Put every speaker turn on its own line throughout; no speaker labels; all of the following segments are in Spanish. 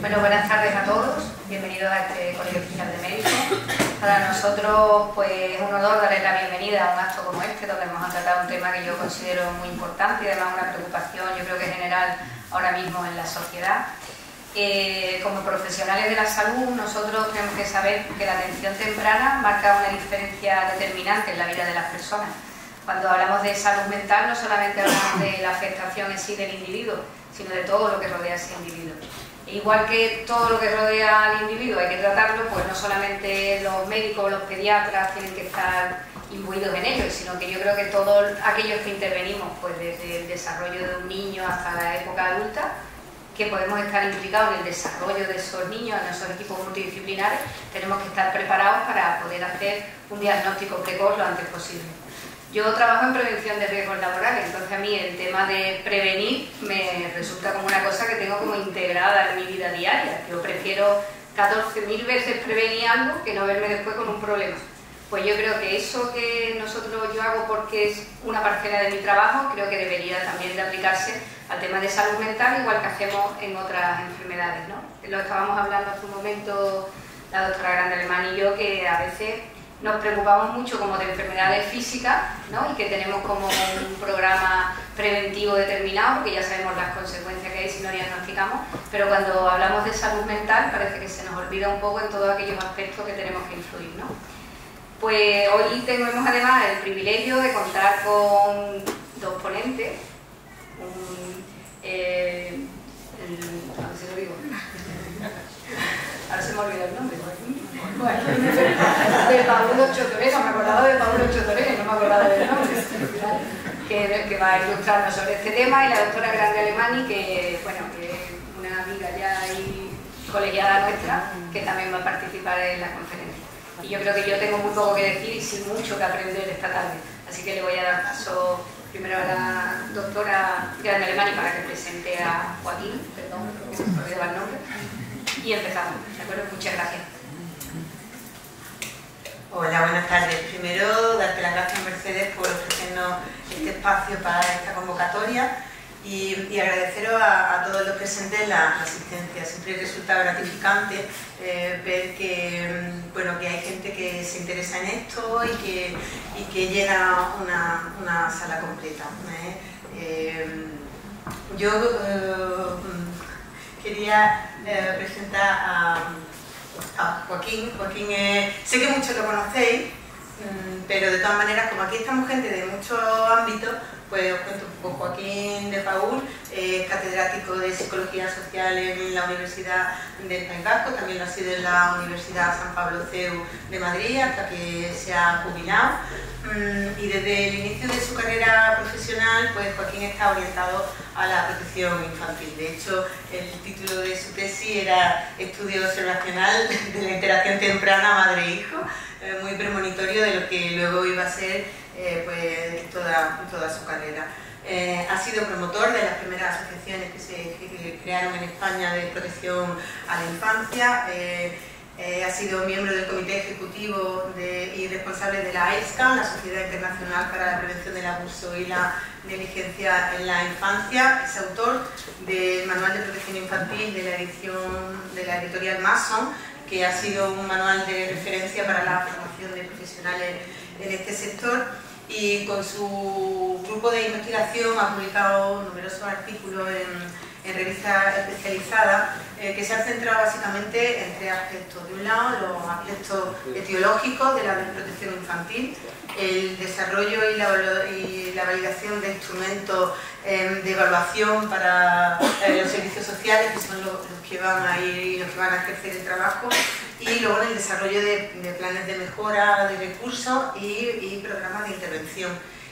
Bueno, buenas tardes a todos, bienvenidos a este Colegio Oficial de Médicos. Para nosotros pues, es un honor darles la bienvenida a un acto como este, donde vamos a tratar un tema que yo considero muy importante y además una preocupación, yo creo que general ahora mismo en la sociedad. Como profesionales de la salud, nosotros tenemos que saber que la atención temprana marca una diferencia determinante en la vida de las personas. Cuando hablamos de salud mental, no solamente hablamos de la afectación en sí del individuo, sino de todo lo que rodea a ese individuo. Igual que todo lo que rodea al individuo hay que tratarlo, pues no solamente los médicos o los pediatras tienen que estar imbuidos en ello, sino que yo creo que todos aquellos que intervenimos, pues desde el desarrollo de un niño hasta la época adulta, que podemos estar implicados en el desarrollo de esos niños, en esos equipos multidisciplinares, tenemos que estar preparados para poder hacer un diagnóstico precoz lo antes posible. Yo trabajo en prevención de riesgos laborales, entonces a mí el tema de prevenir me resulta como una cosa que tengo como integrada en mi vida diaria. Yo prefiero 14.000 veces prevenir algo que no verme después con un problema. Pues yo creo que eso que yo hago porque es una parcela de mi trabajo, creo que debería también de aplicarse al tema de salud mental, igual que hacemos en otras enfermedades, ¿no? Lo estábamos hablando hace un momento la doctora Grande Alemán y yo, que a veces nos preocupamos mucho como de enfermedades físicas, ¿no? Y que tenemos como un programa preventivo determinado, porque ya sabemos las consecuencias que hay si no diagnosticamos, pero cuando hablamos de salud mental parece que se nos olvida un poco en todos aquellos aspectos que tenemos que influir, ¿no? Pues hoy tenemos además el privilegio de contar con dos ponentes, a ver si lo digo, ahora se me olvidó el nombre. Bueno, de Paulo Chotoreno, me acordaba de Paulo Chotoreno, no me acordaba del nombre, que va a ilustrarnos sobre este tema, y la doctora Grande Alemani, que bueno, que es una amiga ya y colegiada nuestra, que también va a participar en la conferencia. Y yo creo que yo tengo muy poco que decir y sin mucho que aprender esta tarde, así que le voy a dar paso primero a la doctora Grande Alemani para que presente a Joaquín, perdón, porque se me olvidaba el nombre, y empezamos, ¿de acuerdo? Muchas gracias.
Hola, buenas tardes. Primero, darte las gracias, Mercedes, por ofrecernos este espacio para esta convocatoria y agradeceros a todos los presentes la asistencia. Siempre resulta gratificante ver que, bueno, que hay gente que se interesa en esto y que llena una sala completa. Yo quería presentar a Joaquín. Joaquín, sé que muchos lo conocéis, pero de todas maneras, como aquí estamos gente de muchos ámbitos, pues os cuento un poco. Joaquín de Paul es catedrático de Psicología Social en la Universidad del País Vasco, también lo ha sido en la Universidad San Pablo CEU de Madrid, hasta que se ha jubilado. Y desde el inicio de su carrera profesional, pues Joaquín está orientado a la protección infantil. De hecho, el título de su tesis era Estudio observacional de la interacción temprana madre-hijo, muy premonitorio de lo que luego iba a ser pues toda su carrera. Ha sido promotor de las primeras asociaciones que se crearon en España de protección a la infancia. Ha sido miembro del comité ejecutivo y responsable de la AISCA, la Sociedad Internacional para la Prevención del Abuso y la Negligencia en la Infancia. Es autor del Manual de Protección Infantil de la editorial Mason, que ha sido un manual de referencia para la formación de profesionales en este sector. Y con su grupo de investigación ha publicado numerosos artículos en revistas especializadas que se han centrado básicamente en tres aspectos. De un lado, los aspectos etiológicos de la desprotección infantil, el desarrollo y la validación de instrumentos de evaluación para los servicios sociales, que son los que van a ir y los que van a ejercer el trabajo, y luego el desarrollo de planes de mejora de recursos y programas de intervención.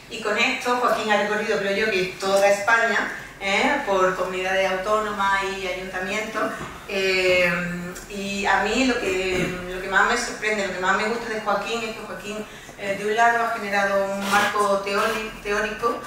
Y con esto Joaquín ha recorrido, creo yo, que toda España, por comunidades autónomas y ayuntamientos, y a mí lo que más me sorprende, lo que más me gusta de Joaquín es que Joaquín de un lado ha generado un marco teórico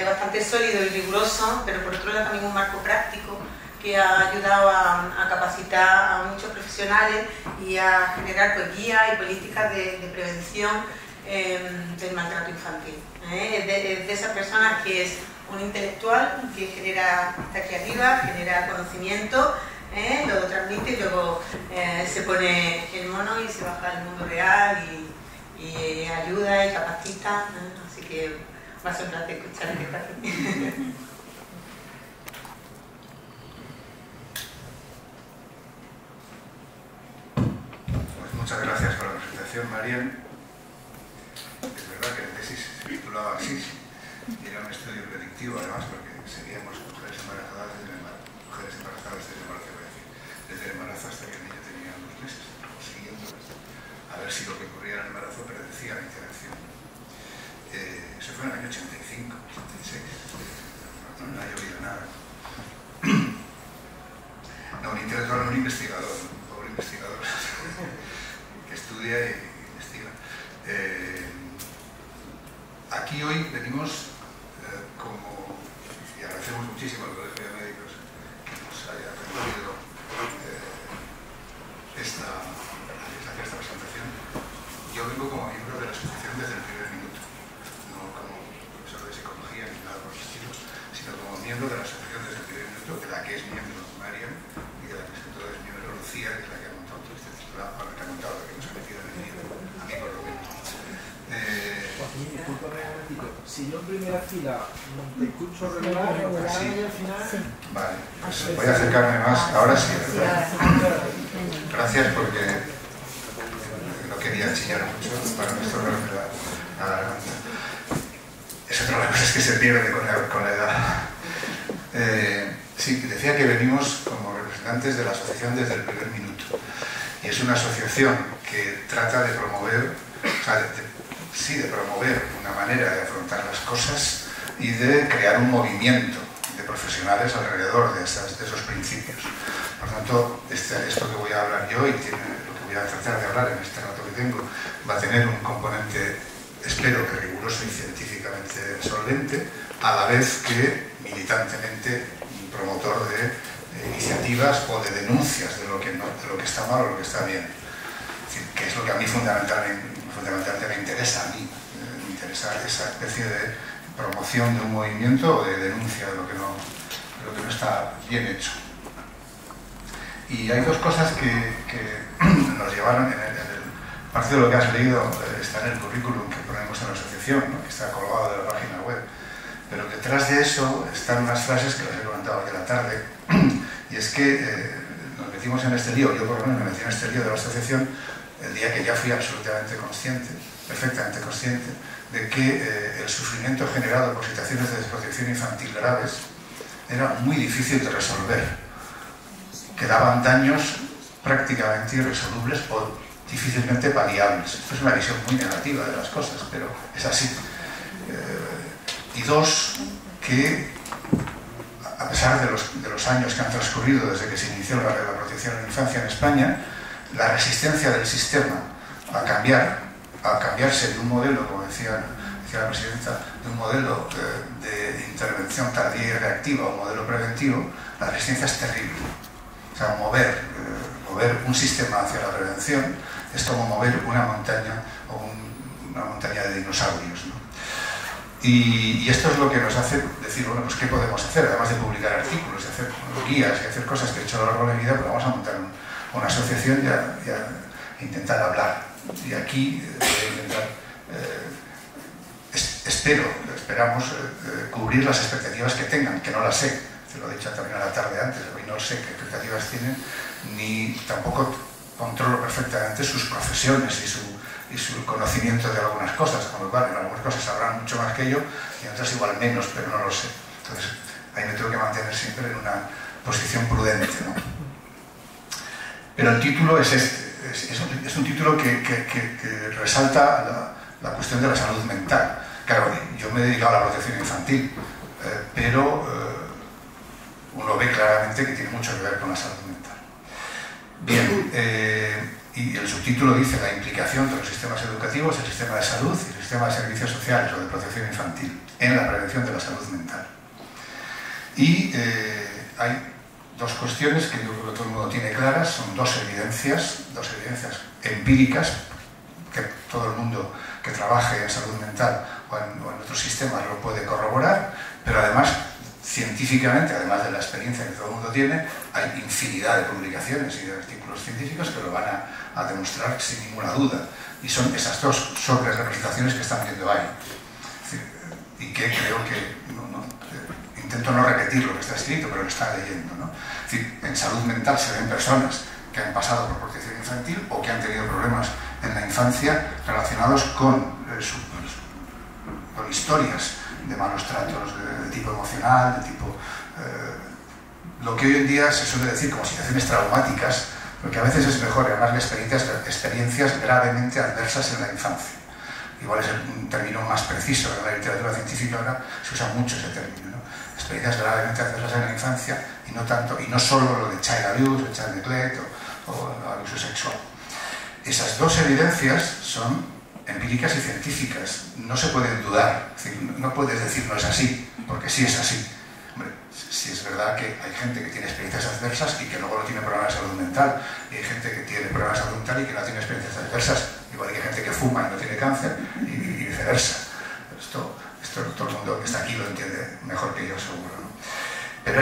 bastante sólido y riguroso, pero por otro lado también un marco práctico que ha ayudado a capacitar a muchos profesionales y a generar pues, guías y políticas de prevención del maltrato infantil. Es de esas personas que es un intelectual que genera esta creativa, genera conocimiento, lo transmite y luego se pone el mono y se baja al mundo real y ayuda y capacita, así que va a ser un placer escuchar qué está haciendo.
Muchas gracias por la presentación, Marian. Es verdad que la tesis se titulaba así, y era un estudio predictivo, además, porque seguíamos mujeres embarazadas desde el embarazo, desde el embarazo hasta que el niño tenía 2 meses, siguiéndolas, a ver si lo que ocurría en el embarazo predecía la interacción. Eso fue en el año 85, 86, no ha llovido nada. No, un intelectual, un investigador, un pobre investigador que estudia y investiga. Aquí hoy venimos y agradecemos muchísimo al Colegio de Médicos que nos haya permitido esta presentación. Yo vengo como miembro de la asociación desde el primer minuto, no como profesor de psicología ni nada por el estilo, sino como miembro de la asociación desde el primer minuto, de la que es miembro Marian y de la que sobre todo es miembro Lucía, que es la que ha montado todo este titular, la que ha montado, la que nos ha metido en el libro, a mí por lo menos.
Joaquín, discúlpame un momentito. Si yo en primera fila te escucho regular,
Sí.
y al final...
Sí. Vale, pues voy a acercarme más. Ahora sí, ¿verdad? Gracias porque no quería chillar mucho para no estorbarme la garganta. Es otra de las cosas que se pierde con la edad. Sí, decía que venimos como representantes de la asociación desde el primer minuto. Y es una asociación que trata de promover, de promover una manera de afrontar las cosas y de crear un movimiento de profesionales alrededor de esos principios. Por tanto, esto que voy a hablar yo y lo que voy a tratar de hablar en este rato que tengo va a tener un componente, espero que riguroso y científicamente solvente, a la vez que militantemente promotor de iniciativas o de denuncias de lo que está mal o lo que está bien. Es decir, que es lo que a mí fundamentalmente me interesa. A mí me interesa esa especie de promoción de un movimiento o de denuncia de lo que no está bien hecho. Y hay 2 cosas que nos llevaron parte de lo que has leído está en el currículum que ponemos en la asociación, ¿no? Que está colgado de la página web. Pero detrás de eso están unas frases que las he comentado aquí a la tarde, y es que nos metimos en este lío, yo por lo menos me metí en este lío de la asociación el día que ya fui absolutamente consciente, perfectamente consciente, de que el sufrimiento generado por situaciones de desprotección infantil graves era muy difícil de resolver, que daban daños prácticamente irresolubles o difícilmente paliables. Esto es una visión muy negativa de las cosas, pero es así. Y 2, que a pesar de los años que han transcurrido desde que se inició la protección en la infancia en España, la resistencia del sistema a cambiarse de un modelo, como decía la presidenta, de un modelo de intervención tardía y reactiva a un modelo preventivo, la resistencia es terrible. O sea, mover un sistema hacia la prevención es como mover una montaña o una montaña de dinosaurios, ¿no? Y esto es lo que nos hace decir, bueno, pues ¿qué podemos hacer? Además de publicar artículos, de hacer guías y hacer cosas que he hecho a lo largo de mi vida, pues vamos a montar una asociación y intentar hablar. Y aquí esperamos cubrir las expectativas que tengan, que no las sé, te lo he dicho también a la tarde antes, hoy no sé qué expectativas tienen, ni tampoco controlo perfectamente sus profesiones y su conocimiento de algunas cosas, con lo cual en algunas cosas sabrán mucho más que yo y en otras igual menos, pero no lo sé. Entonces ahí me tengo que mantener siempre en una posición prudente, ¿no? Pero el título es este, es un título que resalta la cuestión de la salud mental. Claro, yo me he dedicado a la protección infantil, pero uno ve claramente que tiene mucho que ver con la salud mental. Bien, y el subtítulo dice la implicación de los sistemas educativos, el sistema de salud y el sistema de servicios sociales o de protección infantil en la prevención de la salud mental. Y hay 2 cuestiones que yo creo que todo el mundo tiene claras, son dos evidencias empíricas, que todo el mundo que trabaje en salud mental o en otros sistemas lo puede corroborar, pero además científicamente, además de la experiencia que todo el mundo tiene, hay infinidad de publicaciones y de artículos científicos que lo van a demostrar sin ninguna duda. Y son esas dos sobre-representaciones que están viendo ahí. Y que creo que, intento no repetir lo que está escrito, pero lo está leyendo, ¿no? Es decir, en salud mental se ven personas que han pasado por protección infantil o que han tenido problemas en la infancia relacionados con historias de malos tratos de tipo emocional, de tipo... lo que hoy en día se suele decir como situaciones traumáticas, porque a veces es mejor llamarle experiencias gravemente adversas en la infancia. Igual es un término más preciso, en la literatura científica ahora se usa mucho ese término, ¿no? Experiencias gravemente adversas en la infancia y no solo lo de child abuse o child neglect o abuso sexual. Esas dos evidencias son empíricas y científicas, no se pueden dudar, es decir, no puedes decir no es así, porque sí es así. Hombre, sí es verdad que hay gente que tiene experiencias adversas y que luego no tiene problemas de salud mental, y hay gente que tiene problemas de salud mental y que no tiene experiencias adversas, igual que hay gente que fuma y no tiene cáncer y viceversa. Esto todo el mundo que está aquí lo entiende mejor que yo, seguro, ¿no? Pero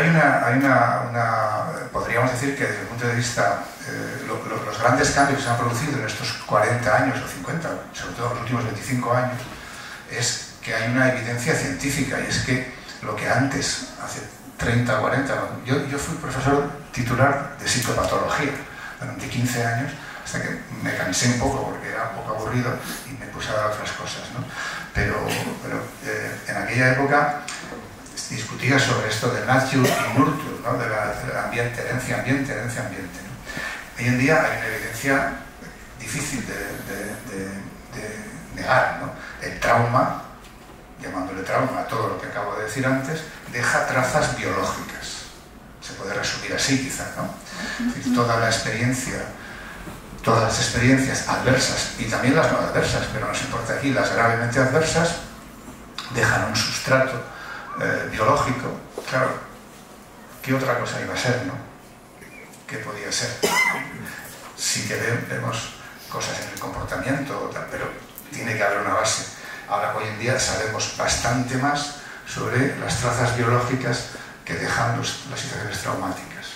podríamos decir que desde el punto de vista, los grandes cambios que se han producido en estos 40 años o 50, sobre todo en los últimos 25 años, es que hay una evidencia científica, y es que lo que antes, hace 30 o 40, yo fui profesor titular de psicopatología durante 15 años, hasta que me cansé un poco porque era un poco aburrido y me puse a dar otras cosas, ¿no? Pero en aquella época discutía sobre esto de nature y nurture, ¿no? De la herencia ambiente, ¿no? Hoy en día hay una evidencia difícil de negar, ¿no? El trauma, llamándole trauma a todo lo que acabo de decir antes, deja trazas biológicas. Se puede resumir así, quizás, ¿no? Es decir, todas las experiencias adversas, y también las no adversas, pero nos importa aquí, las gravemente adversas, dejan un sustrato biológico. Claro, ¿qué otra cosa iba a ser, no? ¿Qué podía ser? Sí que vemos cosas en el comportamiento, pero tiene que haber una base. Ahora, hoy en día, sabemos bastante más sobre las trazas biológicas que dejan las situaciones traumáticas.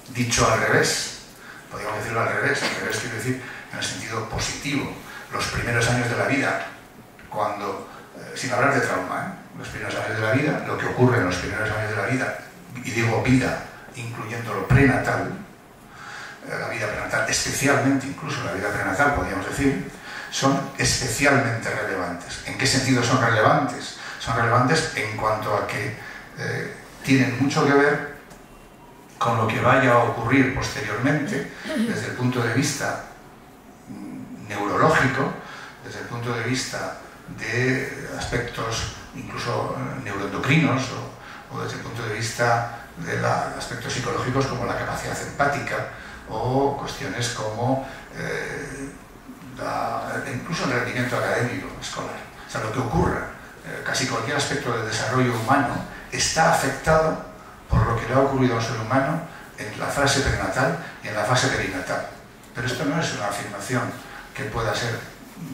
Dicho al revés, podríamos decirlo al revés quiere decir en el sentido positivo. Los primeros años de la vida, cuando, sin hablar de trauma, los primeros años de la vida, lo que ocurre en los primeros años de la vida, y digo vida, incluyendo lo prenatal, la vida prenatal, especialmente incluso la vida prenatal, podríamos decir, son especialmente relevantes. ¿En qué sentido son relevantes? Son relevantes en cuanto a que tienen mucho que ver con lo que vaya a ocurrir posteriormente desde el punto de vista neurológico, desde el punto de vista de aspectos incluso neuroendocrinos o desde el punto de vista de aspectos psicológicos como la capacidad empática o cuestiones como incluso el rendimiento académico escolar. O sea, lo que ocurra, casi cualquier aspecto del desarrollo humano está afectado por lo que le ha ocurrido a un ser humano en la fase prenatal y en la fase perinatal. Pero esto no es una afirmación que pueda ser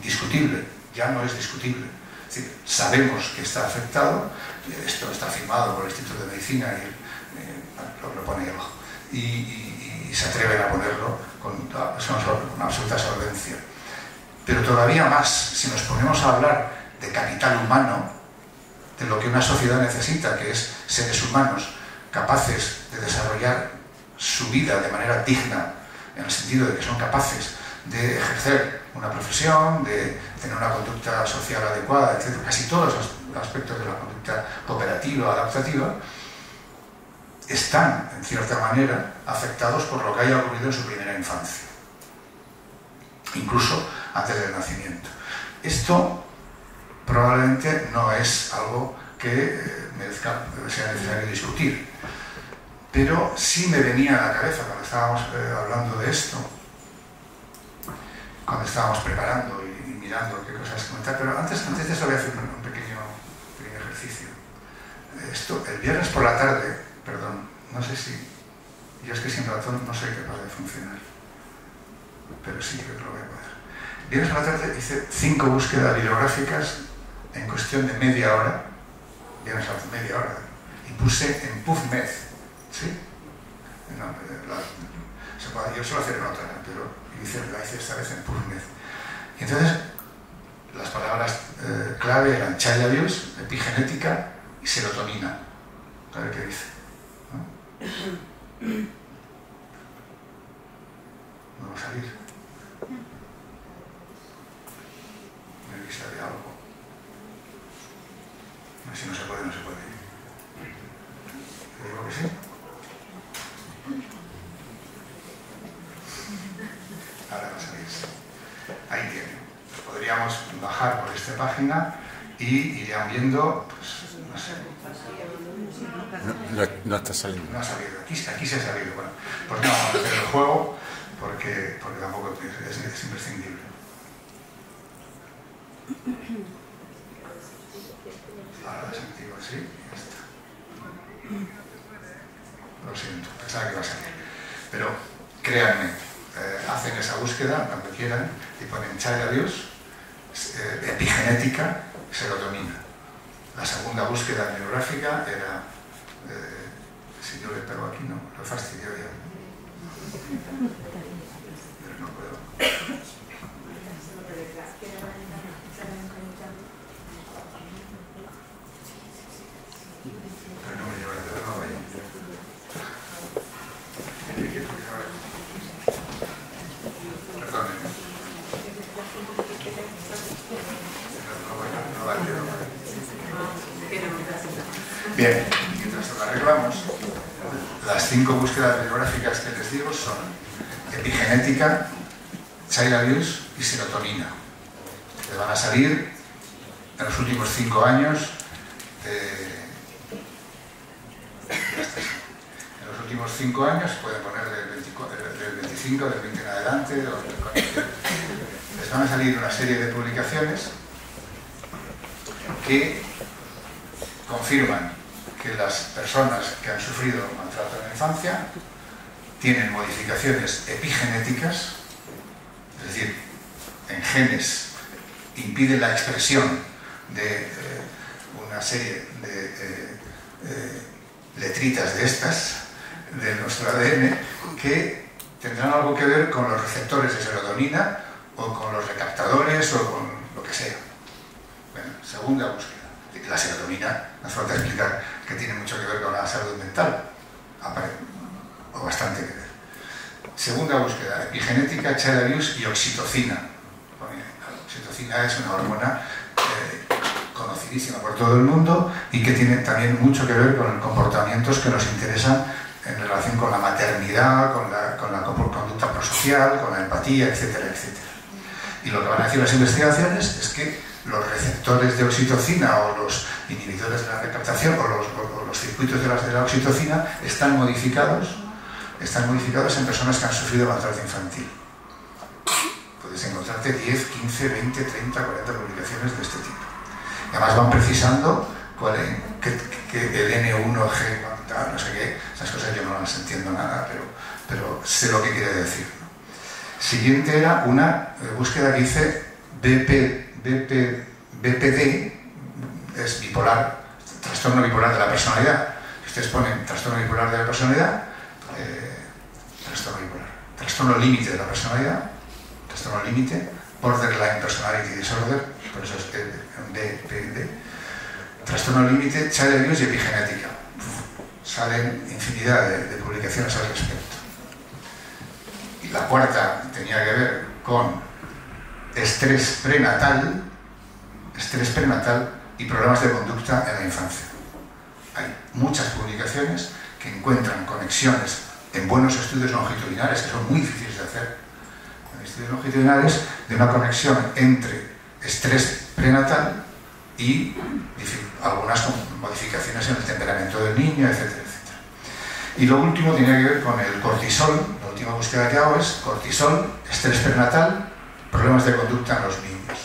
discutible, ya no es discutible. Es decir, sabemos que está afectado, esto está afirmado por el Instituto de Medicina y lo pone abajo, y se atreven a ponerlo con absoluta solvencia. Pero todavía más, si nos ponemos a hablar de capital humano, de lo que una sociedad necesita, que es seres humanos capaces de desarrollar su vida de manera digna, en el sentido de que son capaces de ejercer una profesión, de tener una conducta social adecuada, etc. Casi todos los aspectos de la conducta cooperativa, adaptativa, están, en cierta manera, afectados por lo que haya ocurrido en su primera infancia, incluso antes del nacimiento. Esto probablemente no es algo que sea necesario discutir, pero sí me venía a la cabeza cuando estábamos hablando de esto, cuando estábamos preparando y mirando qué cosas comentar, pero antes de eso voy a hacer un pequeño ejercicio. El viernes por la tarde, perdón, no sé si, yo es que sin ratón no soy capaz de funcionar, pero sí creo que lo voy a poder. Viernes por la tarde hice 5 búsquedas bibliográficas en cuestión de media hora, viernes a media hora, y puse en PubMed, ¿sí? No, yo suelo hacer en otra, pero la hice esta vez en PubMed. Y entonces las palabras clave eran child abuse, epigenética y serotonina. A ver qué dice, ¿no? No va a salir. Me avisa de algo. A ver si no se puede, no se puede. ¿Te digo que sí? Ahora va a salir. Ahí tiene. Podríamos bajar por esta página y irían viendo, pues, no sé.
No está saliendo.
No ha salido. Aquí se ha salido. Bueno, pues no vamos a hacer el juego porque tampoco es imprescindible. Ahora desactivo así y ya está. Lo siento, pensaba que iba a salir. Pero créanme, hacen esa búsqueda cuando quieran y ponen child abuse, epigenética, serotonina. La segunda búsqueda bibliográfica era, si yo le pego aquí, no, lo fastidio ya. Pero no puedo. Pero no me lleva el dedo, no vaya. Perdónenme. No va el dedo. Bien, mientras lo arreglamos, las 5 búsquedas bibliográficas que les digo son epigenética, child abuse y serotonina. Les van a salir en los últimos 5 años. En los últimos 5 años pueden poner del 25, del 20 en adelante. Les van a salir una serie de publicaciones que confirman que las personas que han sufrido maltrato en la infancia tienen modificaciones epigenéticas, es decir, en genes impiden la expresión de una serie de letritas de estas, de nuestro ADN, que tendrán algo que ver con los receptores de serotonina o con los recaptadores o con lo que sea. Bueno, segunda búsqueda. La serotonina, no hace falta explicar que tiene mucho que ver con la salud mental, o bastante que ver. Segunda búsqueda, epigenética, child abuse y oxitocina. La oxitocina es una hormona conocidísima por todo el mundo y que tiene también mucho que ver con comportamientos que nos interesan en relación con la maternidad, con la conducta prosocial, con la empatía, etcétera, etcétera. Y lo que van a decir las investigaciones es que los receptores de oxitocina o los inhibidores de la recaptación o los circuitos de la oxitocina están modificados en personas que han sufrido maltrato infantil. Puedes encontrarte 10, 15, 20, 30, 40 publicaciones de este tipo. Y además van precisando que el N1G, no sé qué, esas cosas yo no las entiendo nada, pero sé lo que quiere decir, ¿no? Siguiente era una búsqueda que hice BPD, es bipolar, trastorno bipolar de la personalidad. Si ustedes ponen trastorno bipolar de la personalidad, trastorno límite de la personalidad, trastorno límite, borderline personality disorder, por eso es BPD, trastorno límite, child abuse y epigenética. Salen infinidad de publicaciones al respecto. Y la cuarta tenía que ver con estrés prenatal y problemas de conducta en la infancia. Hay muchas publicaciones que encuentran conexiones en buenos estudios longitudinales, que son muy difíciles de hacer, en estudios longitudinales, de una conexión entre estrés prenatal y algunas modificaciones en el temperamento del niño, etcétera, etcétera. Y lo último tiene que ver con el cortisol. La última búsqueda que hago es cortisol, estrés prenatal, problemas de conducta en los niños.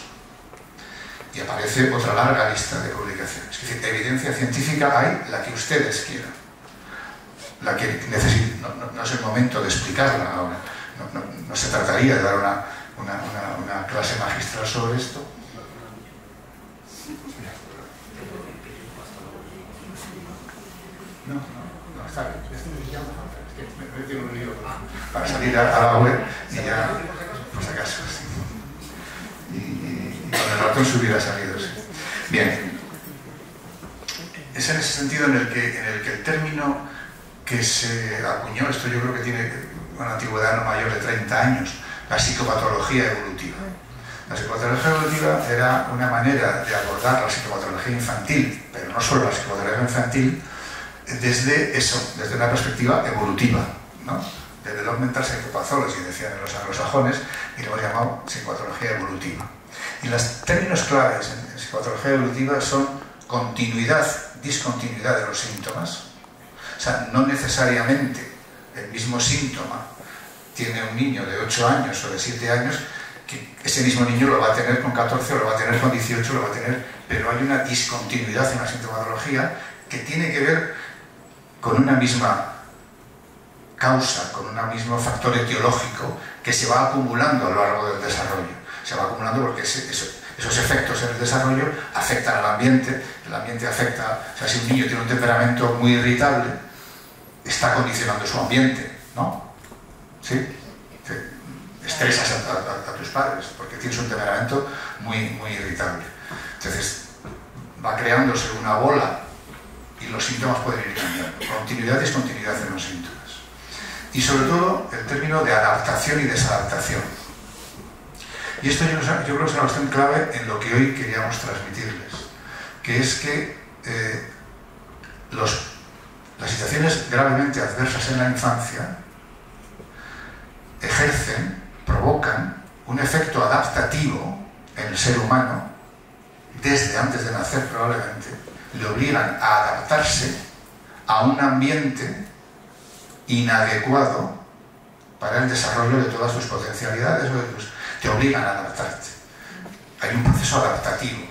Y aparece otra larga lista de publicaciones. Es decir, evidencia científica hay la que ustedes quieran. La que necesiten. No es el momento de explicarla ahora. No se trataría de dar una clase magistral sobre esto. No, está bien. Ya me falta. Es que me tengo un lío para salir a la web y ya, por si acaso. Y con el ratón se hubiera salido. Sí. Bien. Es en ese sentido en el que el término que se acuñó, esto yo creo que tiene una antigüedad no mayor de 30 años, la psicopatología evolutiva. La psicopatología evolutiva era una manera de abordar la psicopatología infantil, pero no solo la psicopatología infantil, desde una perspectiva evolutiva, ¿no? De Developmental Psychopathology, decían en los anglosajones, y lo hemos llamado psicopatología evolutiva. Y los términos claves en psicopatología evolutiva son continuidad, discontinuidad de los síntomas. O sea, no necesariamente el mismo síntoma tiene un niño de 8 años o de 7 años, que ese mismo niño lo va a tener con 14 o lo va a tener con 18, lo va a tener, pero hay una discontinuidad en la sintomatología que tiene que ver con una misma causa, con un mismo factor etiológico que se va acumulando a lo largo del desarrollo. Se va acumulando porque esos efectos en el desarrollo afectan al ambiente, el ambiente afecta, o sea, si un niño tiene un temperamento muy irritable, está condicionando su ambiente, ¿no? ¿Sí? Estresas a tus padres porque tienes un temperamento muy irritable. Entonces, va creándose una bola y los síntomas pueden ir cambiando. Continuidad y discontinuidad en los síntomas. Y sobre todo, el término de adaptación y desadaptación. Y esto yo creo que es una cuestión clave en lo que hoy queríamos transmitirles, que es que las situaciones gravemente adversas en la infancia provocan un efecto adaptativo en el ser humano desde antes de nacer probablemente, le obligan a adaptarse a un ambiente inadecuado para el desarrollo de todas tus potencialidades, te obligan a adaptarte. Hay un proceso adaptativo.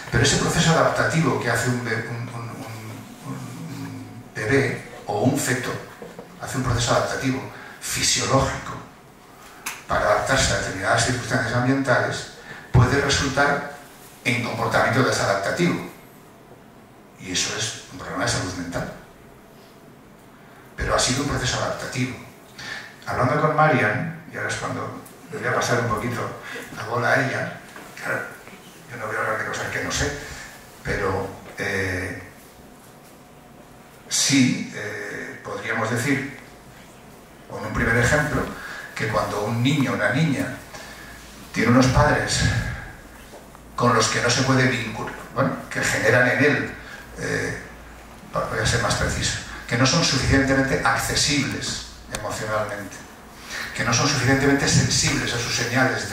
Pero ese proceso adaptativo que hace un bebé o un feto, hace un proceso adaptativo fisiológico para adaptarse a determinadas circunstancias ambientales, puede resultar en comportamiento desadaptativo. Y eso es un problema de salud mental. Pero ha sido un proceso adaptativo. Hablando con Marian, y ahora es cuando le voy a pasar un poquito la bola a ella, claro, yo no voy a hablar de cosas que no sé, pero sí podríamos decir, con un primer ejemplo, que cuando un niño o una niña tiene unos padres con los que no se puede vincular, bueno, que generan en él, voy a ser más preciso, que no son suficientemente accesibles emocionalmente, que no son suficientemente sensibles a sus señales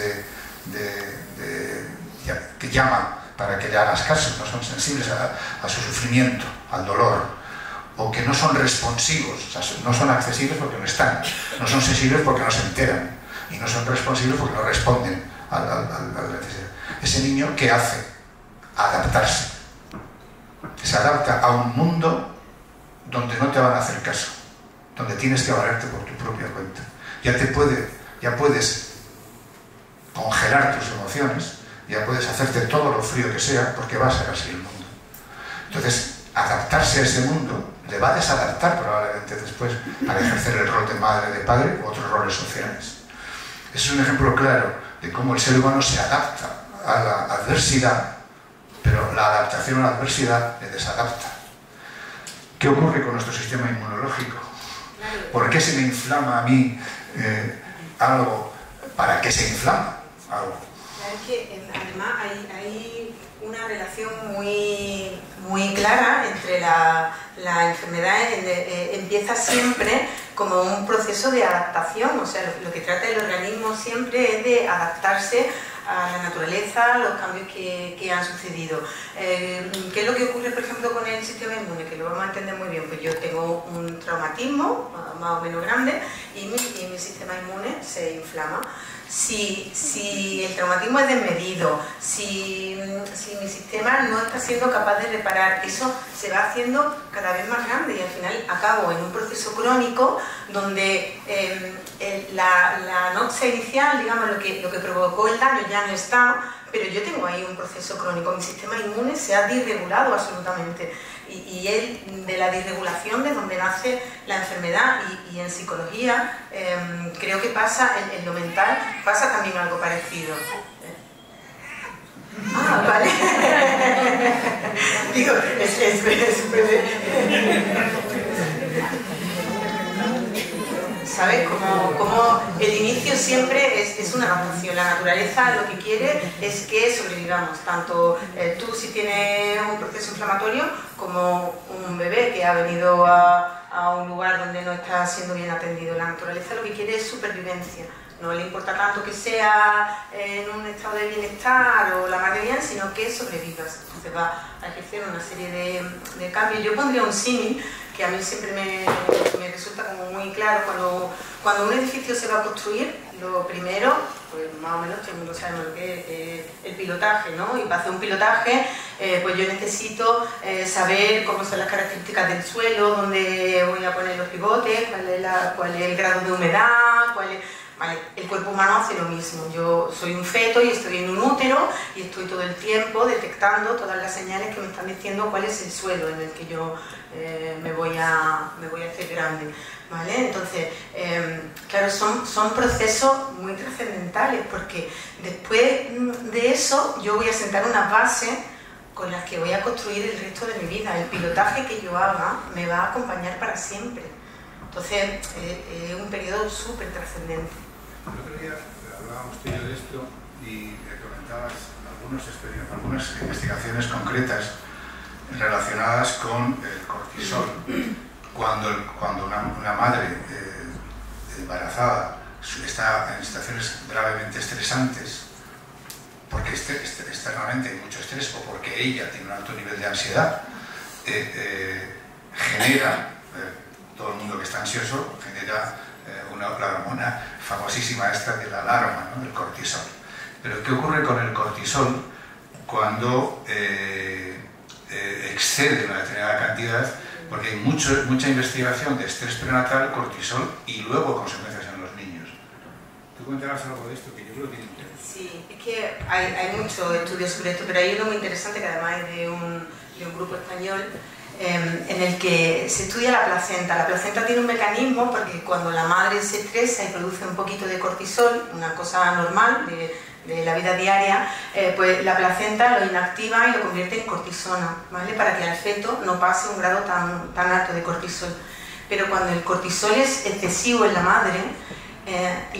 que llaman para que le hagas caso, no son sensibles a su sufrimiento, al dolor, o que no son responsivos, o sea, no son accesibles porque no están, no son sensibles porque no se enteran, y no son responsibles porque no responden a la necesidad. Ese niño, ¿qué hace? Adaptarse. Se adapta a un mundo donde no te van a hacer caso, donde tienes que valerte por tu propia cuenta. Ya puedes congelar tus emociones, ya puedes hacerte todo lo frío que sea, porque va a ser así el mundo. Entonces, adaptarse a ese mundo le va a desadaptar probablemente después para ejercer el rol de madre, de padre u otros roles sociales. Ese es un ejemplo claro de cómo el ser humano se adapta a la adversidad, pero la adaptación a la adversidad le desadapta. ¿Qué ocurre con nuestro sistema inmunológico? ¿Por qué se me inflama a mí algo? ¿Para qué se inflama algo?
Es que además hay una relación muy clara entre la enfermedad. Empieza siempre como un proceso de adaptación, o sea, lo que trata el organismo siempre es de adaptarse a la naturaleza, a los cambios que han sucedido. ¿Qué es lo que ocurre, por ejemplo, con el sistema inmune? Que lo vamos a entender muy bien. Pues yo tengo un traumatismo más o menos grande y mi sistema inmune se inflama. Si el traumatismo es desmedido, si mi sistema no está siendo capaz de reparar, eso se va haciendo cada vez más grande y al final acabo en un proceso crónico donde la noche inicial, digamos, lo que provocó el daño ya no está, pero yo tengo ahí un proceso crónico, mi sistema inmune se ha disregulado absolutamente. y es de la disregulación de donde nace la enfermedad, y en psicología creo que pasa, en lo mental, pasa también algo parecido. Ah, vale. Digo, ¿sabes? Como el inicio siempre es una adaptación. La naturaleza lo que quiere es que sobrevivamos, tanto tú si tienes un proceso inflamatorio como un bebé que ha venido a un lugar donde no está siendo bien atendido. La naturaleza lo que quiere es supervivencia. No le importa tanto que sea en un estado de bienestar o la más de bien, sino que sobrevivas. Entonces va a ejercer una serie de cambios. Yo pondría un símil que a mí siempre me resulta como muy claro. Cuando un edificio se va a construir, lo primero, pues más o menos todo el mundo sabe lo que es el pilotaje, ¿no? Y para hacer un pilotaje, pues yo necesito saber cómo son las características del suelo, dónde voy a poner los pivotes, cuál es el grado de humedad, Vale, el cuerpo humano hace lo mismo. Yo soy un feto y estoy en un útero y estoy todo el tiempo detectando todas las señales que me están diciendo cuál es el suelo en el que yo me voy a hacer grande. ¿Vale? Entonces, claro, son procesos muy trascendentales, porque después de eso yo voy a sentar unas bases con las que voy a construir el resto de mi vida. El pilotaje que yo haga me va a acompañar para siempre. Entonces, es un periodo súper trascendente.
El otro día hablábamos tú y yo de esto y comentabas algunas investigaciones concretas relacionadas con el cortisol. Cuando una madre embarazada está en situaciones gravemente estresantes, porque externamente hay mucho estrés o porque ella tiene un alto nivel de ansiedad, genera, todo el mundo que está ansioso genera la hormona famosísima esta de la alarma, ¿no? Del cortisol. Pero ¿qué ocurre con el cortisol cuando excede una determinada cantidad? Porque hay mucha investigación de estrés prenatal, cortisol y luego consecuencias en los niños. ¿Tú comentarás algo de esto que yo creo que tiene interés?
Sí, es que hay muchos estudios sobre esto, pero hay uno muy interesante que además es de un grupo español, en el que se estudia la placenta. La placenta tiene un mecanismo porque cuando la madre se estresa y produce un poquito de cortisol, una cosa normal de la vida diaria, pues la placenta lo inactiva y lo convierte en cortisona, ¿vale? Para que al feto no pase un grado tan alto de cortisol. Pero cuando el cortisol es excesivo en la madre,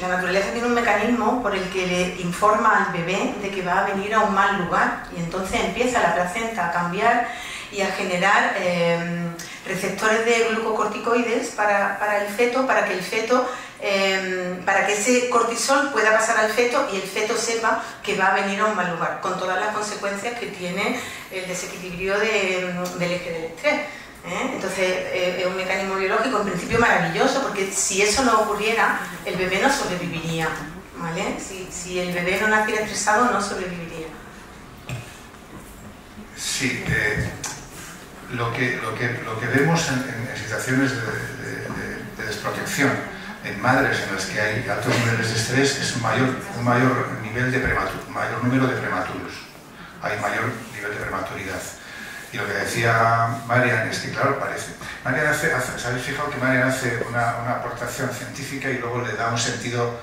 la naturaleza tiene un mecanismo por el que le informa al bebé de que va a venir a un mal lugar, y entonces empieza la placenta a cambiar y a generar receptores de glucocorticoides para el feto, para que ese cortisol pueda pasar al feto y el feto sepa que va a venir a un mal lugar, con todas las consecuencias que tiene el desequilibrio del eje del estrés. Entonces es un mecanismo biológico en principio maravilloso, porque si eso no ocurriera, el bebé no sobreviviría, ¿vale? Si el bebé no naciera estresado, no sobreviviría.
Sí, lo que vemos en situaciones de desprotección, en madres en las que hay altos niveles de estrés, es un mayor número de prematuros, hay mayor nivel de prematuridad. Y lo que decía Marian es que, claro, parece... Marian ¿os habéis fijado que Marian hace una aportación científica y luego le da un sentido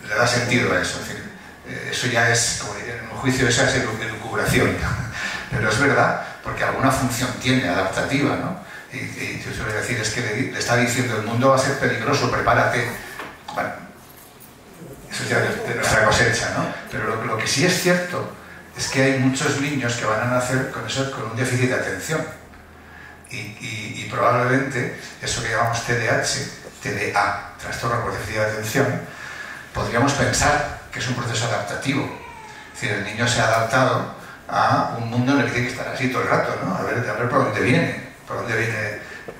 le da sentido a eso? Es decir, eso ya es, como diría en un juicio, esa es elucubración. Pero es verdad, porque alguna función tiene adaptativa, ¿no? Y yo suelo decir, es que le está diciendo, el mundo va a ser peligroso, prepárate. Bueno, eso ya de nuestra cosecha, ¿no? Pero lo que sí es cierto es que hay muchos niños que van a nacer con un déficit de atención. Y probablemente eso que llamamos TDA, trastorno por déficit de atención, podríamos pensar que es un proceso adaptativo. Es decir, el niño se ha adaptado a un mundo en el que tiene que estar así todo el rato, ¿no? A ver por dónde viene,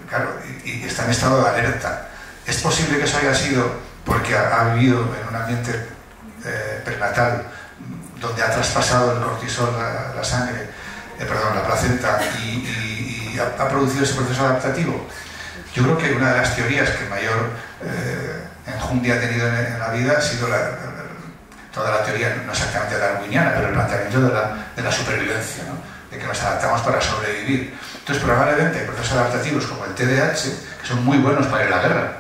claro, y está en estado de alerta. Es posible que eso haya sido porque ha vivido en un ambiente prenatal donde ha traspasado el cortisol la sangre, la placenta, y ha producido ese proceso adaptativo. Yo creo que una de las teorías que mayor enjundia ha tenido en la vida ha sido toda la teoría, no exactamente darwiniana, pero el planteamiento de la supervivencia, ¿no? de que nos adaptamos para sobrevivir. Entonces, probablemente hay procesos adaptativos como el TDAH, que son muy buenos para ir a la guerra.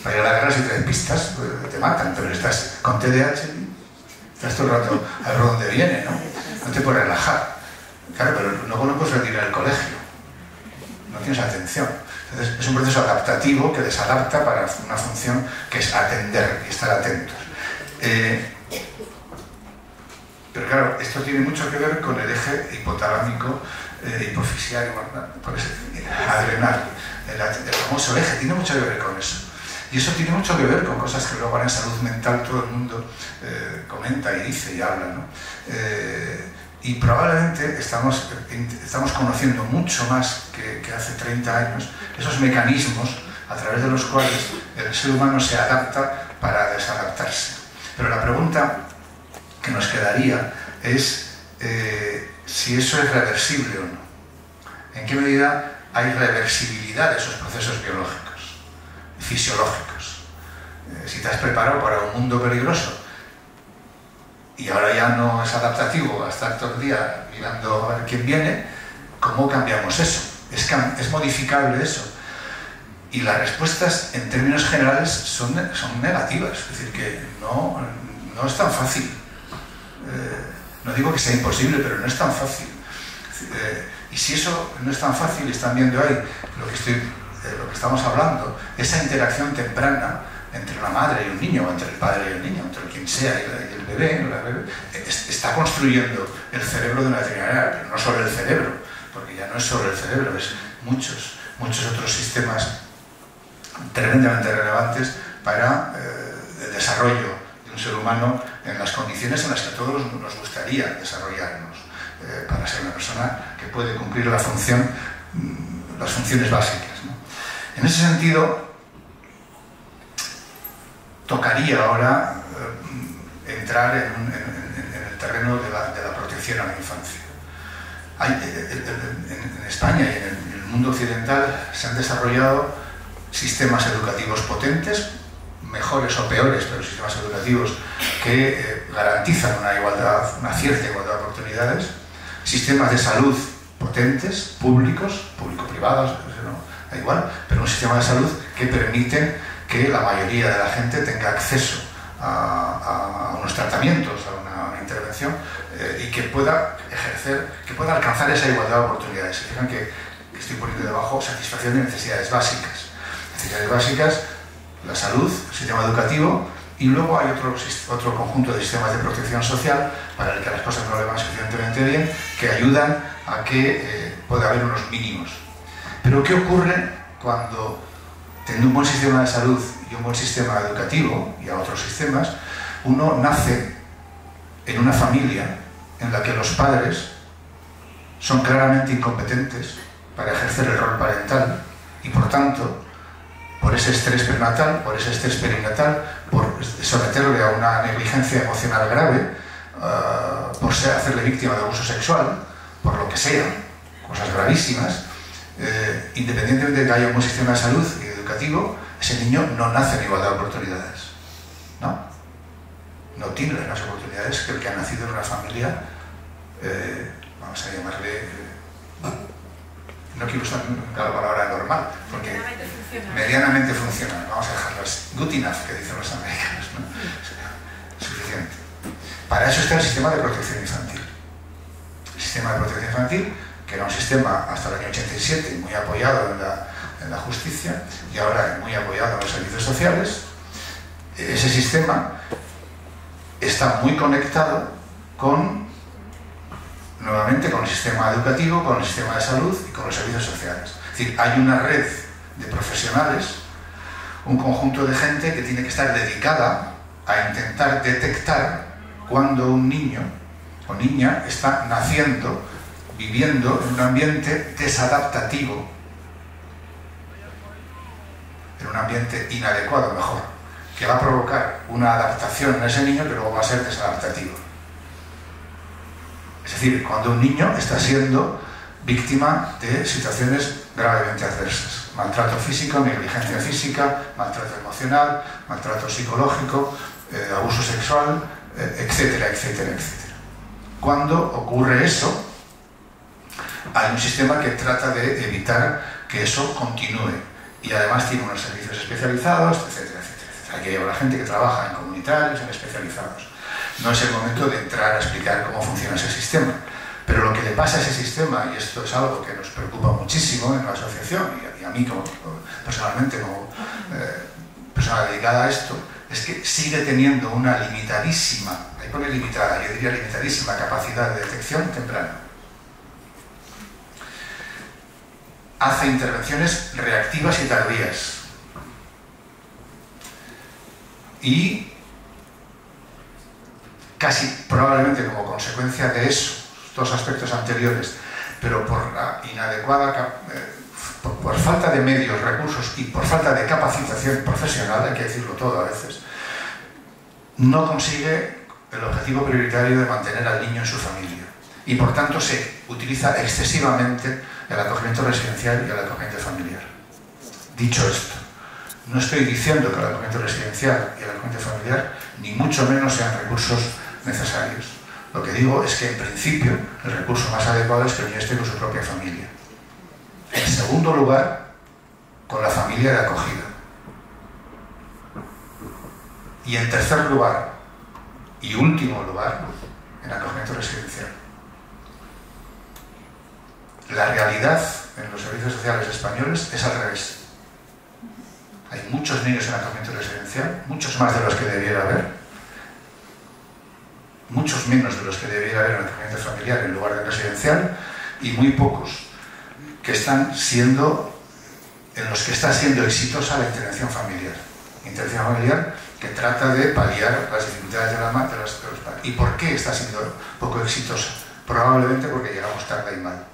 Para ir a la guerra, si te despistas, pues te matan, pero estás con TDAH, estás todo el rato a ver dónde viene, ¿no? No te puedes relajar. Claro, pero luego no puedes retirar el colegio. No tienes atención. Entonces, es un proceso adaptativo que desadapta para una función que es atender y estar atentos. Pero claro, esto tiene mucho que ver con el eje hipotalámico, hipofisiario, adrenal, el famoso eje, tiene mucho que ver con eso. Y eso tiene mucho que ver con cosas que luego en salud mental todo el mundo comenta y dice y habla, ¿no? Y probablemente estamos conociendo mucho más que hace 30 años esos mecanismos a través de los cuales el ser humano se adapta para desadaptarse. Pero la pregunta que nos quedaría es si eso es reversible o no. ¿En qué medida hay reversibilidad de esos procesos biológicos, fisiológicos? Si te has preparado para un mundo peligroso y ahora ya no es adaptativo a estar todo el día mirando a ver quién viene, ¿cómo cambiamos eso? ¿Es modificable eso? Y las respuestas en términos generales son negativas, es decir, que no es tan fácil. No digo que sea imposible, pero no es tan fácil. Y si eso no es tan fácil, están viendo ahí lo que estamos hablando, esa interacción temprana entre una madre y un niño, o entre el padre y el niño, entre quien sea y el bebé, está construyendo el cerebro de una determinada manera, pero no solo el cerebro, porque ya no es solo el cerebro, es muchos otros sistemas tremendamente relevantes para el desarrollo de un ser humano en las condiciones en las que a todos nos gustaría desarrollarnos, para ser una persona que puede cumplir las funciones básicas, ¿no? En ese sentido, tocaría ahora entrar en el terreno de la protección a la infancia. En España y en el mundo occidental se han desarrollado sistemas educativos potentes, mejores o peores, pero sistemas educativos que garantizan una cierta igualdad de oportunidades, sistemas de salud potentes, público-privados, no, da igual, pero un sistema de salud que permiten que la mayoría de la gente tenga acceso a unos tratamientos, a una intervención, y que pueda alcanzar esa igualdad de oportunidades. Se fijan que estoy poniendo debajo satisfacción de necesidades básicas. Necesidades básicas, la salud, el sistema educativo, y luego hay otro conjunto de sistemas de protección social para el que las cosas no le van suficientemente bien, que ayudan a que pueda haber unos mínimos. Pero ¿qué ocurre cuando, teniendo un buen sistema de salud y un buen sistema educativo, y a otros sistemas, uno nace en una familia en la que los padres son claramente incompetentes para ejercer el rol parental y, por tanto, por ese estrés prenatal, por ese estrés perinatal, por someterle a una negligencia emocional grave, por hacerle víctima de abuso sexual, por lo que sea, cosas gravísimas, independientemente de que haya un buen sistema de salud y educativo, ese niño no nace en igualdad de oportunidades, ¿no? No tiene las mismas oportunidades que el que ha nacido en una familia, vamos a llamarle, no quiero usar la palabra normal, porque medianamente funcional, vamos a dejarlo así, good enough, que dicen los americanos, ¿no? Suficiente. Para eso está el sistema de protección infantil. El sistema de protección infantil, que era un sistema hasta el año 87 muy apoyado en la justicia y ahora muy apoyado en los servicios sociales. Ese sistema está muy conectado nuevamente con el sistema educativo, con el sistema de salud y con los servicios sociales. Es decir, hay una red de profesionales, un conjunto de gente que tiene que estar dedicada a intentar detectar cuando un niño o niña está naciendo, viviendo en un ambiente desadaptativo, en un ambiente inadecuado, mejor, que va a provocar una adaptación en ese niño que luego va a ser desadaptativo. Es decir, cuando un niño está siendo víctima de situaciones gravemente adversas. Maltrato físico, negligencia física, maltrato emocional, maltrato psicológico, abuso sexual, etcétera, etcétera, etcétera. Cuando ocurre eso, hay un sistema que trata de evitar que eso continúe y además tiene unos servicios especializados, etcétera, etcétera, etcétera. Hay que llevar a gente que trabaja en comunitarios, en especializados. No es el momento de entrar a explicar cómo funciona ese sistema, pero lo que le pasa a ese sistema, y esto es algo que nos preocupa muchísimo en la asociación y a mí personalmente como persona dedicada a esto, es que sigue teniendo una limitadísima, ahí pone limitada, yo diría limitadísima capacidad de detección temprana. Hace intervenciones reactivas y tardías. Y casi probablemente como consecuencia de eso, dos aspectos anteriores, pero por la inadecuada, por falta de medios, recursos y por falta de capacitación profesional, hay que decirlo todo a veces, no consigue el objetivo prioritario de mantener al niño en su familia. Y por tanto se utiliza excesivamente el acogimiento residencial y el acogimiento familiar. Dicho esto, no estoy diciendo que el acogimiento residencial y el acogimiento familiar ni mucho menos sean recursos necesarios. Lo que digo es que en principio el recurso más adecuado es que el niño esté con su propia familia. En segundo lugar, con la familia de acogida. Y en tercer lugar, y último lugar, en acogimiento residencial. La realidad en los servicios sociales españoles es al revés. Hay muchos niños en acogimiento residencial, muchos más de los que debiera haber, muchos menos de los que debiera haber en acogimiento familiar en lugar de residencial, y muy pocos que están siendo, en los que está siendo exitosa la intervención familiar. Intervención familiar que trata de paliar las dificultades de los padres. ¿Y por qué está siendo poco exitosa? Probablemente porque llegamos tarde y mal.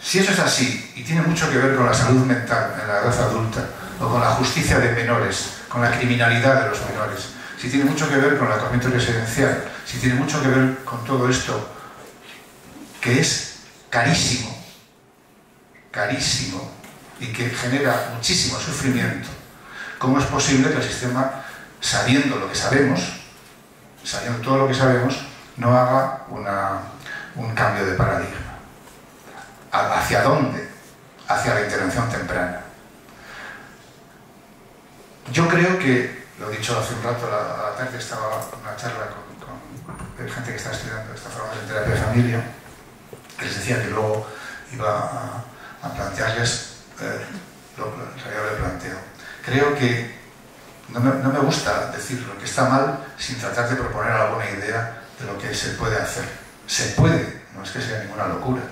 Si eso es así, y tiene mucho que ver con la salud mental en la edad adulta, o con la justicia de menores, con la criminalidad de los menores, si tiene mucho que ver con el acogimiento residencial, si tiene mucho que ver con todo esto, que es carísimo, carísimo, y que genera muchísimo sufrimiento, ¿cómo es posible que el sistema, sabiendo lo que sabemos, sabiendo todo lo que sabemos, no haga un cambio de paradigma? ¿Hacia dónde? Hacia la intervención temprana. Yo creo que, lo he dicho hace un rato, a la tarde estaba una charla con gente que está estudiando esta formación de terapia de familia, que les decía que luego iba a plantearles lo que yo le planteo. Creo que no me gusta decir lo que está mal sin tratar de proponer alguna idea de lo que se puede hacer. Se puede, no es que sea ninguna locura.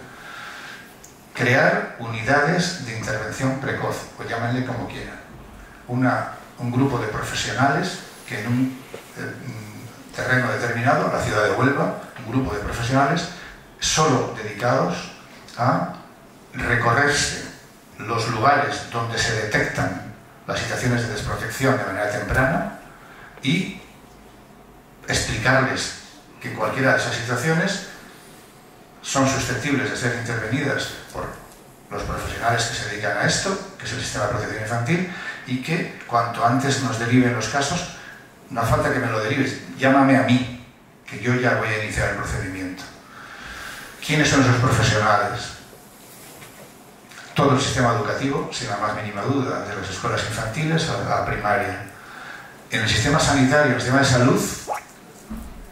Crear unidades de intervención precoz, o llámenle como quieran. Un grupo de profesionales que en un terreno determinado, la ciudad de Huelva, un grupo de profesionales solo dedicados a recorrerse los lugares donde se detectan las situaciones de desprotección de manera temprana y explicarles que cualquiera de esas situaciones son susceptibles de ser intervenidas por los profesionales que se dedican a esto, que es el sistema de protección infantil, y que cuanto antes nos deriven los casos, no hace falta que me lo derives, llámame a mí, que yo ya voy a iniciar el procedimiento. ¿Quiénes son esos profesionales? Todo el sistema educativo, sin la más mínima duda, de las escuelas infantiles a la primaria. En el sistema sanitario, el sistema de salud,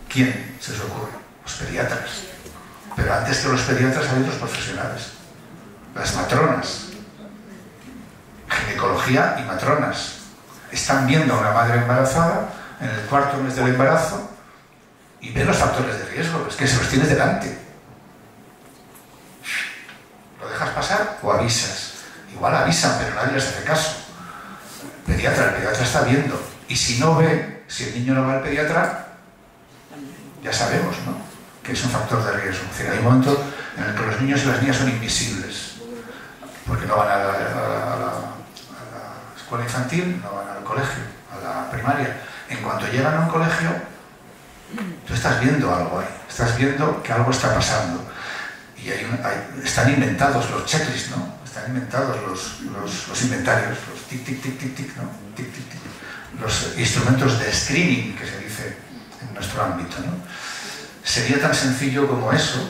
¿quién se os ocurre? Los pediatras. Pero antes que los pediatras hay otros profesionales. Las matronas. Ginecología y matronas. Están viendo a una madre embarazada en el cuarto mes del embarazo y ven los factores de riesgo. Es que se los tienes delante. ¿Lo dejas pasar o avisas? Igual avisan, pero nadie les hace caso. El pediatra está viendo. Y si no ve, si el niño no va al pediatra, ya sabemos, ¿no?, que es un factor de riesgo. Es decir, hay un momento en el que los niños y las niñas son invisibles, porque no van a la escuela infantil, no van al colegio, a la primaria. En cuanto llegan a un colegio, tú estás viendo algo ahí, estás viendo que algo está pasando. Y están inventados los checklists, ¿no? Están inventados los inventarios, los tic, tic, tic, tic, tic, ¿no? Tic, tic, tic. Los instrumentos de screening que se dice en nuestro ámbito, ¿no? Sería tan sencillo como eso,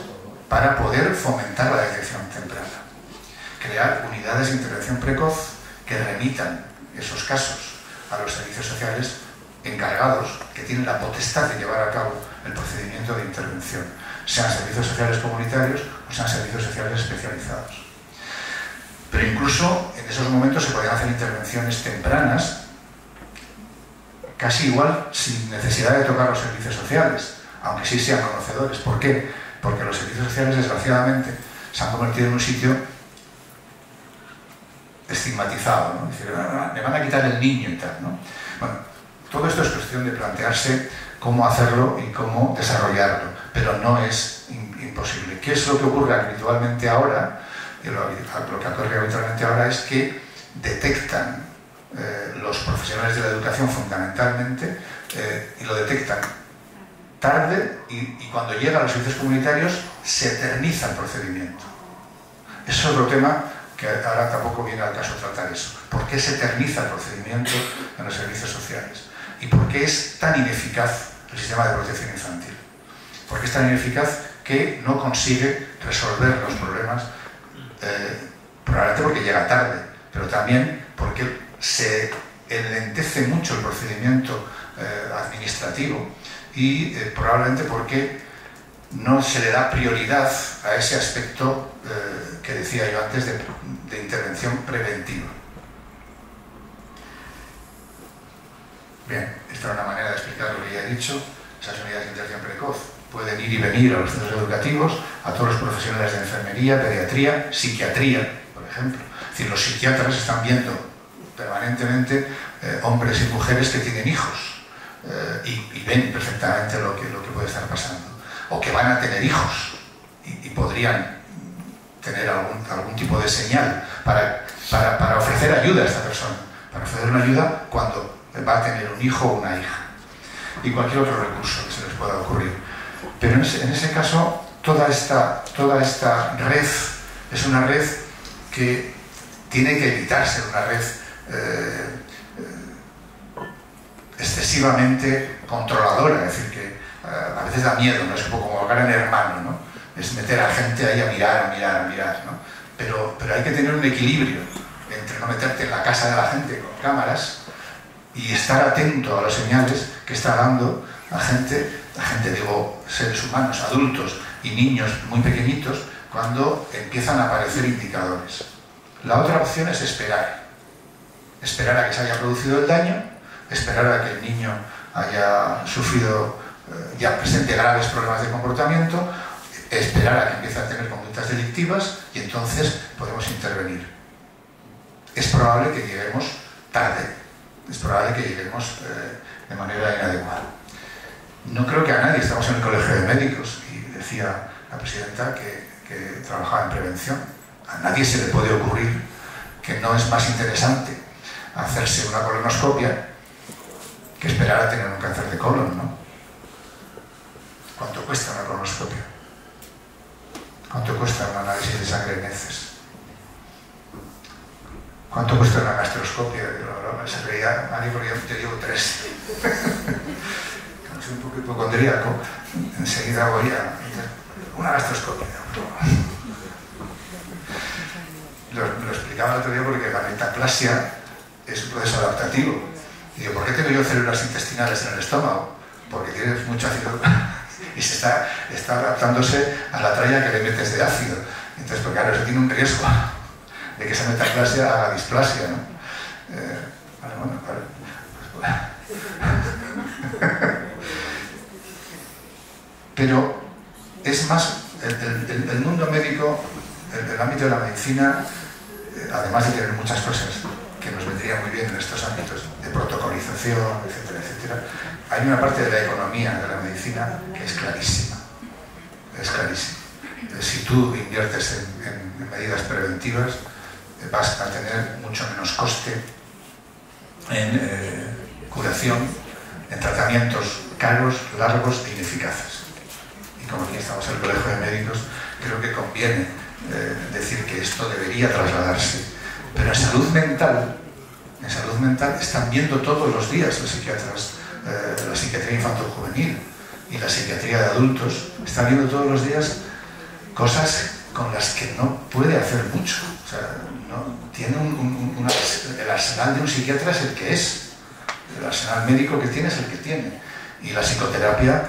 para poder fomentar la detección temprana. Crear unidades de intervención precoz que remitan esos casos a los servicios sociales encargados, que tienen la potestad de llevar a cabo el procedimiento de intervención, sean servicios sociales comunitarios o sean servicios sociales especializados. Pero incluso en esos momentos se podían hacer intervenciones tempranas, casi igual sin necesidad de tocar los servicios sociales, aunque sí sean conocedores. ¿Por qué? Porque los servicios sociales, desgraciadamente, se han convertido en un sitio estigmatizado, ¿no? Es decir, me van a quitar el niño y tal, ¿no? Bueno, todo esto es cuestión de plantearse cómo hacerlo y cómo desarrollarlo, pero no es imposible. ¿Qué es lo que ocurre habitualmente ahora? Lo que ocurre habitualmente ahora es que detectan los profesionales de la educación fundamentalmente, y lo detectan tarde, y cuando llega a los servicios comunitarios se eterniza el procedimiento. Eso es otro tema que ahora tampoco viene al caso tratar eso. ¿Por qué se eterniza el procedimiento en los servicios sociales? ¿Y por qué es tan ineficaz el sistema de protección infantil? ¿Por qué es tan ineficaz que no consigue resolver los problemas? Probablemente porque llega tarde, pero también porque se enlentece mucho el procedimiento administrativo y probablemente porque no se le da prioridad a ese aspecto que decía yo antes de intervención preventiva. Bien, esta es una manera de explicar lo que ya he dicho. Esas unidades de intervención precoz pueden ir y venir a los centros educativos, a todos los profesionales de enfermería, pediatría, psiquiatría, por ejemplo. Es decir, los psiquiatras están viendo permanentemente hombres y mujeres que tienen hijos y ven perfectamente lo que puede estar pasando, o que van a tener hijos y podrían tener algún tipo de señal para ofrecer ayuda a esta persona, para ofrecer una ayuda cuando va a tener un hijo o una hija, y cualquier otro recurso que se les pueda ocurrir. Pero en ese caso, toda esta red es una red que tiene que evitar ser una red excesivamente controladora, es decir, que a veces da miedo, ¿no? Es un poco como Gran Hermano, ¿no? Es meter a gente ahí a mirar, ¿no? Pero hay que tener un equilibrio entre no meterte en la casa de la gente con cámaras y estar atento a las señales que está dando a gente, digo, seres humanos, adultos y niños muy pequeñitos, cuando empiezan a aparecer indicadores. La otra opción es esperar a que se haya producido el daño, esperar a que el niño haya sufrido, ya presente graves problemas de comportamiento, esperar a que empiece a tener conductas delictivas y entonces podemos intervenir. Es probable que lleguemos tarde, es probable que lleguemos de manera inadecuada. No creo que a nadie, estamos en el colegio de médicos y decía la presidenta que trabajaba en prevención, a nadie se le puede ocurrir que no es más interesante hacerse una colonoscopia que esperar a tener un cáncer de colon, ¿no? ¿Cuánto cuesta una colonoscopia? ¿Cuánto cuesta un análisis de sangre en heces? ¿Cuánto cuesta una gastroscopia? Se reía Mari porque yo te digo 3. Como soy un poco hipocondríaco, enseguida voy a una gastroscopia. Lo explicaba el otro día porque la metaplasia es un proceso adaptativo. Y digo, ¿por qué tengo yo células intestinales en el estómago? Porque tienes mucho ácido y se está adaptándose a la tralla que le metes de ácido. Entonces, pues claro, eso tiene un riesgo de que esa metaplasia haga displasia, ¿no? Pero es más, el mundo médico, el ámbito de la medicina, además de tener muchas cosas que nos vendrían muy bien en estos ámbitos de protocolización, etcétera, etcétera, hay una parte de la economía de la medicina que es clarísima. Es clarísima. Si tú inviertes en medidas preventivas, vas a tener mucho menos coste en curación, en tratamientos caros, largos e ineficaces. Y como aquí estamos en el colegio de médicos, creo que conviene decir que esto debería trasladarse. Pero en salud mental están viendo todos los días los psiquiatras, la psiquiatría infantil-juvenil y la psiquiatría de adultos, están viendo todos los días cosas con las que no puede hacer mucho. O sea, no, tiene el arsenal de un psiquiatra es el que es, el arsenal médico que tiene es el que tiene, y la psicoterapia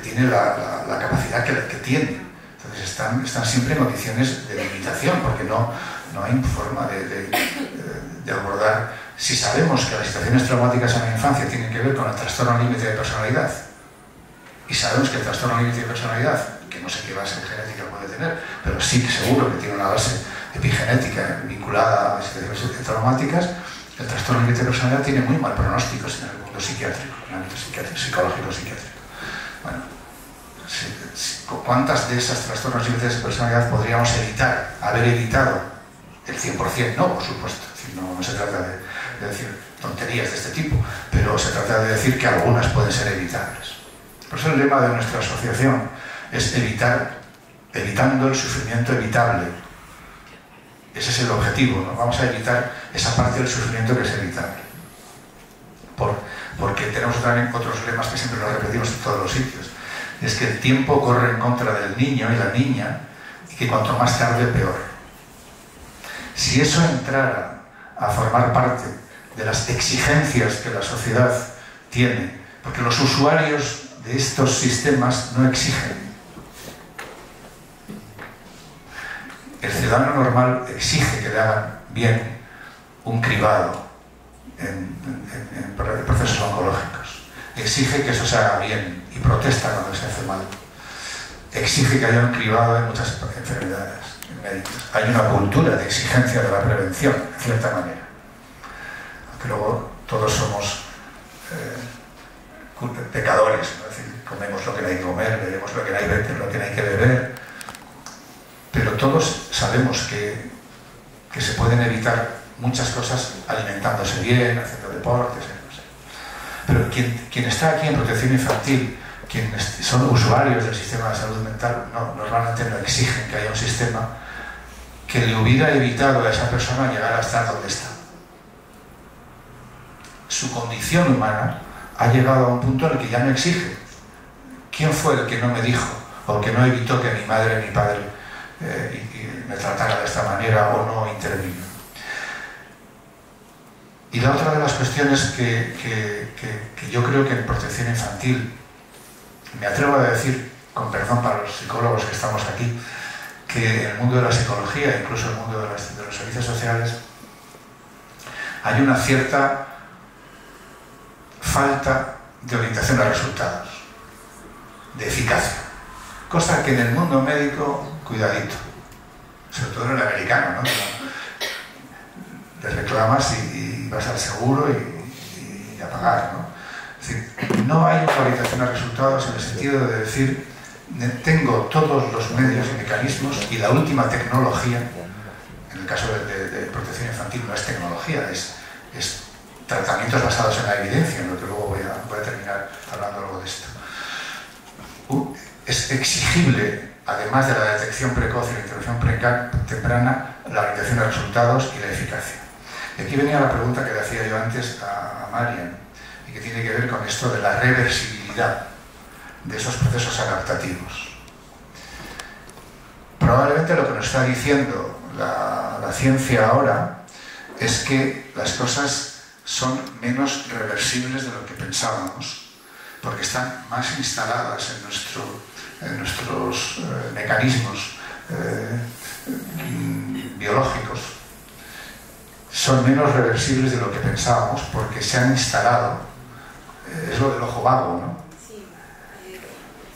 tiene la capacidad que tiene. Entonces están siempre en condiciones de limitación, porque no hay forma de abordar. Si sabemos que las situaciones traumáticas en la infancia tienen que ver con el trastorno límite de personalidad, y sabemos que el trastorno límite de personalidad, que no sé qué base genética puede tener, pero sí que seguro que tiene una base epigenética vinculada a las situaciones traumáticas, el trastorno límite de personalidad tiene muy mal pronósticos en el mundo psiquiátrico, en el ámbito psicológico psiquiátrico. Bueno, ¿cuántas de esas trastornos límites de personalidad podríamos haber evitado? El 100%, no, por supuesto. No se trata de decir tonterías de este tipo, pero se trata de decir que algunas pueden ser evitables. Por eso el lema de nuestra asociación es evitando el sufrimiento evitable. Ese es el objetivo, ¿no? Vamos a evitar esa parte del sufrimiento que es evitable. Porque tenemos también otros lemas que siempre los repetimos en todos los sitios. Es que el tiempo corre en contra del niño y la niña, y que cuanto más tarde, peor. Si eso entrara a formar parte de las exigencias que la sociedad tiene, porque los usuarios de estos sistemas no exigen. El ciudadano normal exige que le hagan bien un cribado en procesos oncológicos. Exige que eso se haga bien y protesta cuando se hace mal. Exige que haya un cribado en muchas enfermedades médicas. Hay una cultura de exigencia de la prevención, de cierta manera. Aunque luego todos somos pecadores, ¿no? Es decir, comemos lo que no hay que comer, bebemos lo que no hay que beber, pero todos sabemos que se pueden evitar muchas cosas alimentándose bien, haciendo deportes, no sé. Pero quien está aquí en protección infantil, quienes son usuarios del sistema de salud mental, normalmente no exigen que haya un sistema que le hubiera evitado a esa persona llegar a estar donde está. Su condición humana ha llegado a un punto en el que ya no exige. ¿Quién fue el que no me dijo o el que no evitó que mi madre o mi padre me tratara de esta manera o no intervino? Y la otra de las cuestiones que yo creo que en protección infantil, me atrevo a decir, con perdón para los psicólogos que estamos aquí, que en el mundo de la psicología, incluso en el mundo de los servicios sociales, hay una cierta falta de orientación a resultados, de eficacia. Cosa que en el mundo médico, cuidadito, sobre todo en el americano, ¿no? Le reclamas y vas al seguro y a pagar, ¿no? Es decir, no hay una orientación a resultados en el sentido de decir, tengo todos los medios y mecanismos y la última tecnología, en el caso de protección infantil no es tecnología, es tratamientos basados en la evidencia, en lo que luego voy a terminar hablando algo de esto. Es exigible, además de la detección precoz y la intervención temprana, la orientación a resultados y la eficacia. Y aquí venía la pregunta que le hacía yo antes a Marian, y que tiene que ver con esto de la reversibilidad de esos procesos adaptativos. Probablemente lo que nos está diciendo la ciencia ahora es que las cosas son menos reversibles de lo que pensábamos, porque están más instaladas en nuestros mecanismos biológicos. Son menos reversibles de lo que pensábamos porque se han instalado. Es lo del ojo vago, ¿no?
Sí,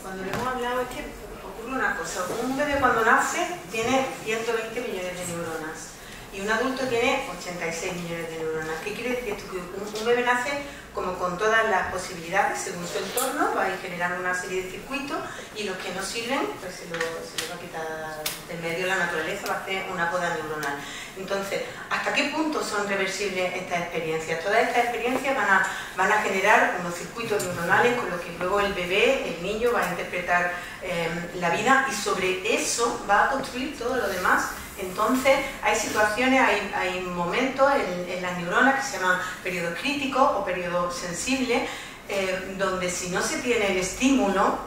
cuando le hemos hablado es que ocurre una cosa. Un bebé cuando nace tiene 120 millones de neuronas y un adulto tiene 86 millones de neuronas. ¿Qué quiere decir esto? Que un bebé nace como con todas las posibilidades según su entorno, va a ir generando una serie de circuitos y los que no sirven pues se lo va a quitar del medio, la naturaleza va a hacer una poda neuronal. Entonces, ¿hasta qué punto son reversibles estas experiencias? Todas estas experiencias van a generar unos circuitos neuronales con los que luego el bebé, el niño, va a interpretar la vida y sobre eso va a construir todo lo demás. Entonces, hay situaciones, hay momentos en las neuronas que se llaman periodos críticos o periodos sensibles, donde si no se tiene el estímulo,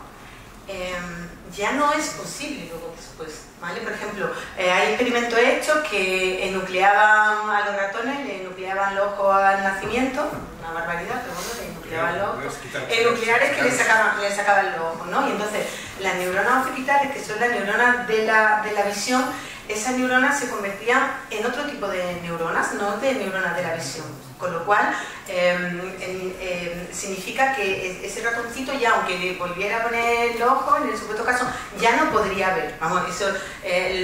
ya no es posible luego después, ¿vale? Por ejemplo, hay experimentos hechos que enucleaban a los ratones, le enucleaban los ojos al nacimiento, una barbaridad, pero bueno, le enucleaban los ojos, nucleares que le sacaban los ojos, ¿no? Y entonces las neuronas occipitales, que son las neuronas de la visión, esas neuronas se convertían en otro tipo de neuronas, no de neuronas de la visión. Con lo cual, significa que ese ratoncito ya, aunque le volviera a poner el ojo, en el supuesto caso, ya no podría ver. Vamos, eso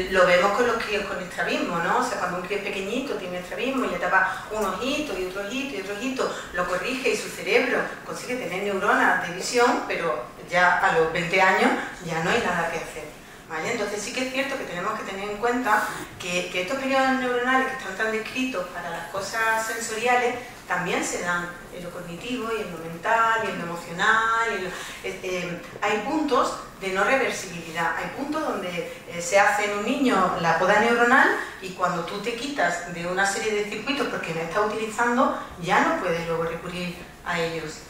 lo vemos con los críos con estrabismo, ¿no? O sea, cuando un crío es pequeñito, tiene estrabismo y le tapa un ojito y otro ojito y otro ojito, lo corrige y su cerebro consigue tener neuronas de visión, pero ya a los 20 años ya no hay nada que hacer. ¿Vale? Entonces sí que es cierto que tenemos que tener en cuenta que estos periodos neuronales que están tan descritos para las cosas sensoriales también se dan en lo cognitivo y en lo mental y en lo emocional. Hay puntos de no reversibilidad, hay puntos donde se hace en un niño la poda neuronal y cuando tú te quitas de una serie de circuitos porque la estás utilizando ya no puedes luego recurrir a ellos.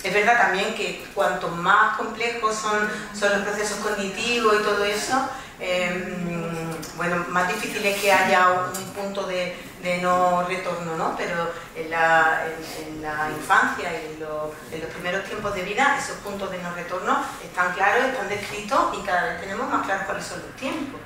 Es verdad también que cuanto más complejos son los procesos cognitivos y todo eso, bueno, más difícil es que haya un punto de no retorno, ¿no? Pero en la infancia y en los primeros tiempos de vida, esos puntos de no retorno están claros, están descritos y cada vez tenemos más claros cuáles son los tiempos.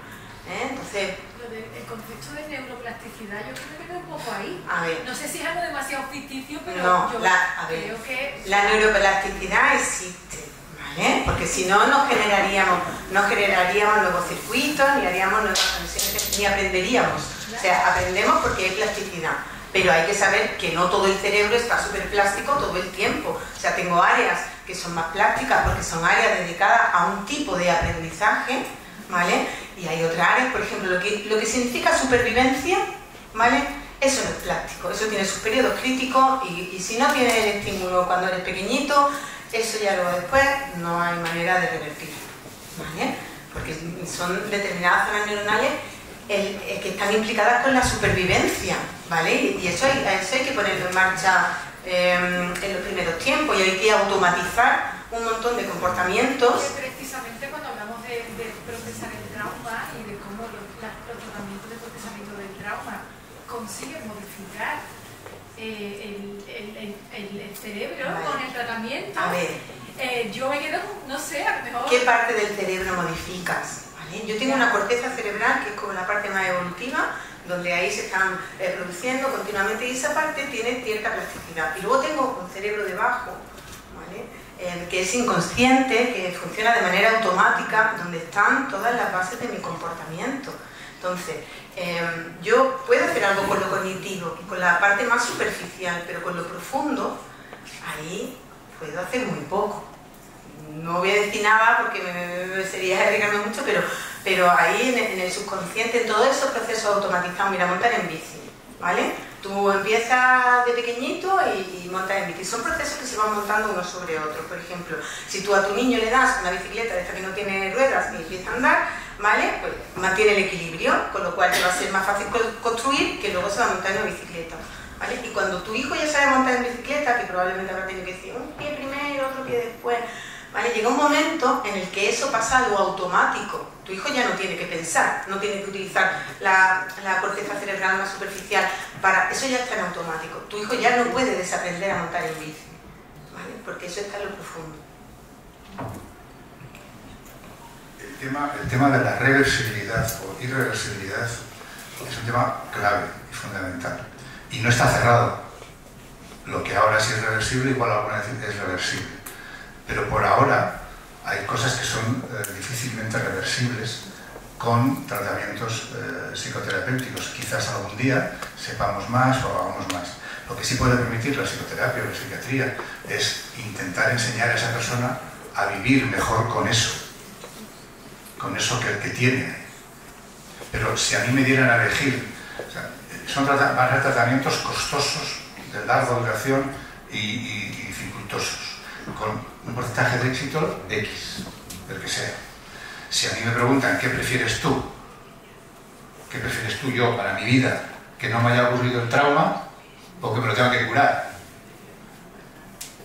Entonces,
el concepto de neuroplasticidad yo creo que queda un poco ahí.
A ver,
no sé si es algo demasiado ficticio, pero
no,
yo
creo
que
la neuroplasticidad existe, ¿vale? Porque si no, no generaríamos nuevos circuitos, ni haríamos nuevas conexiones, ni aprenderíamos. O sea, aprendemos porque hay plasticidad. Pero hay que saber que no todo el cerebro está súper plástico todo el tiempo. O sea, tengo áreas que son más plásticas porque son áreas dedicadas a un tipo de aprendizaje, ¿vale? Y hay otras áreas, por ejemplo, lo que significa supervivencia, ¿vale? Eso no es plástico, eso tiene sus periodos críticos y si no tienes el estímulo cuando eres pequeñito, eso ya luego después no hay manera de revertirlo, ¿vale? Porque son determinadas zonas neuronales que están implicadas con la supervivencia, ¿vale? Y eso hay que ponerlo en marcha en los primeros tiempos y hay que automatizar un montón de comportamientos.
Precisamente cuando hablamos de procesar el trauma y de cómo los tratamientos de procesamiento del trauma consiguen modificar el cerebro con el tratamiento.
A ver,
yo me quedo, no sé, a lo mejor...
¿qué parte del cerebro modificas? ¿Vale? Yo tengo una corteza cerebral que es como la parte más evolutiva, donde ahí se están produciendo continuamente y esa parte tiene cierta plasticidad. Y luego tengo un cerebro debajo, ¿vale? Que es inconsciente, que funciona de manera automática, donde están todas las bases de mi comportamiento. Entonces, yo puedo hacer algo con lo cognitivo, con la parte más superficial, pero con lo profundo, ahí puedo hacer muy poco. No voy a decir nada porque me sería arriesgarme mucho, pero ahí en el subconsciente, en todos esos procesos automatizados, mira, montar en bici, ¿vale? Tú empiezas de pequeñito y montas en bici. Son procesos que se van montando uno sobre otro. Por ejemplo, si tú a tu niño le das una bicicleta de esta que no tiene ruedas y empieza a andar, ¿vale? Pues mantiene el equilibrio, con lo cual te va a ser más fácil construir que luego se va a montar en una bicicleta, ¿vale? Y cuando tu hijo ya sabe montar en bicicleta, que probablemente habrá tenido que decir un pie primero, otro pie después, ¿vale? Llega un momento en el que eso pasa a lo automático. Tu hijo ya no tiene que pensar, no tiene que utilizar la corteza cerebral más superficial para... Eso ya está en automático. Tu hijo ya no puede desaprender a montar en bici, ¿vale? Porque eso está en lo profundo.
El tema de la reversibilidad o irreversibilidad es un tema clave y fundamental. Y no está cerrado. Lo que ahora es irreversible, igual alguna vez es reversible. Pero por ahora hay cosas que son difícilmente reversibles con tratamientos psicoterapéuticos. Quizás algún día sepamos más o hagamos más. Lo que sí puede permitir la psicoterapia o la psiquiatría es intentar enseñar a esa persona a vivir mejor con eso que tiene. Pero si a mí me dieran a elegir, o sea, van a ser tratamientos costosos, de larga duración y dificultosos, con un porcentaje de éxito X, del que sea. Si a mí me preguntan ¿qué prefieres tú? ¿Qué prefieres tú yo para mi vida? ¿Que no me haya ocurrido el trauma o que me lo tenga que curar?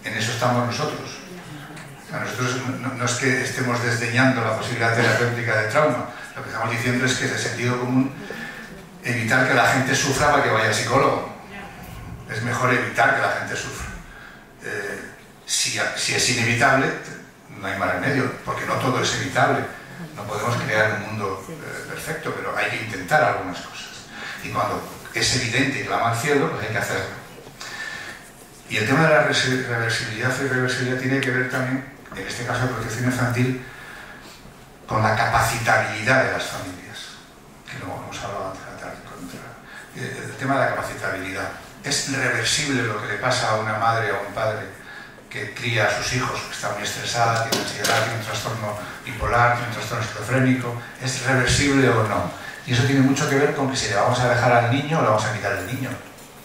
En eso estamos nosotros. O sea, nosotros no es que estemos desdeñando la posibilidad terapéutica de trauma, lo que estamos diciendo es que es de sentido común evitar que la gente sufra para que vaya al psicólogo. Es mejor evitar que la gente sufra. Si es inevitable, no hay más remedio, porque no todo es evitable. No podemos crear un mundo perfecto, pero hay que intentar algunas cosas. Y cuando es evidente y clama al cielo, pues hay que hacerlo. Y el tema de la reversibilidad y irreversibilidad tiene que ver también, en este caso de protección infantil, con la capacitabilidad de las familias, que luego hemos hablado antes de la tarde. El tema de la capacitabilidad. ¿Es reversible lo que le pasa a una madre o a un padre que cría a sus hijos, que está muy estresada, tiene ansiedad, tiene un trastorno bipolar, tiene un trastorno esquizofrénico? ¿Es reversible o no? Y eso tiene mucho que ver con que si le vamos a dejar al niño o le vamos a quitar el niño.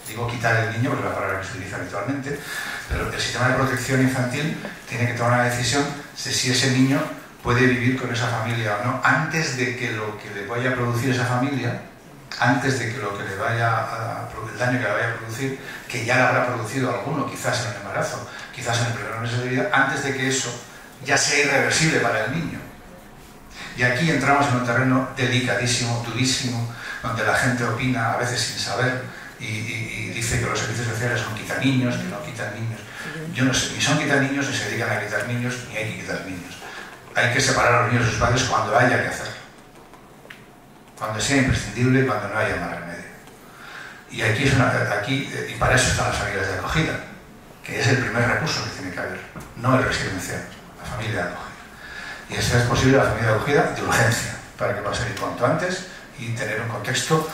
Digo quitar el niño porque es la palabra que se utiliza habitualmente, pero el sistema de protección infantil tiene que tomar una decisión de si ese niño puede vivir con esa familia o no, antes de que lo que le vaya a producir esa familia, antes de que lo que le vaya el daño que le vaya a producir, que ya le habrá producido alguno, quizás en el embarazo, quizás en el primer mes de vida, antes de que eso ya sea irreversible para el niño. Y aquí entramos en un terreno delicadísimo, durísimo, donde la gente opina, a veces sin saber, y dice que los servicios sociales son quitaniños, que no quitan niños. Yo no sé, ni son quitaniños, ni se dedican a quitar niños, ni hay que quitar niños. Hay que separar a los niños de sus padres cuando haya que hacerlo. Cuando sea imprescindible y cuando no haya más remedio. Y y para eso están las familias de acogida, que es el primer recurso que tiene que haber, no el residencial, la familia de acogida. Y esa es posible la familia de acogida de urgencia, para que pueda salir cuanto antes y tener un contexto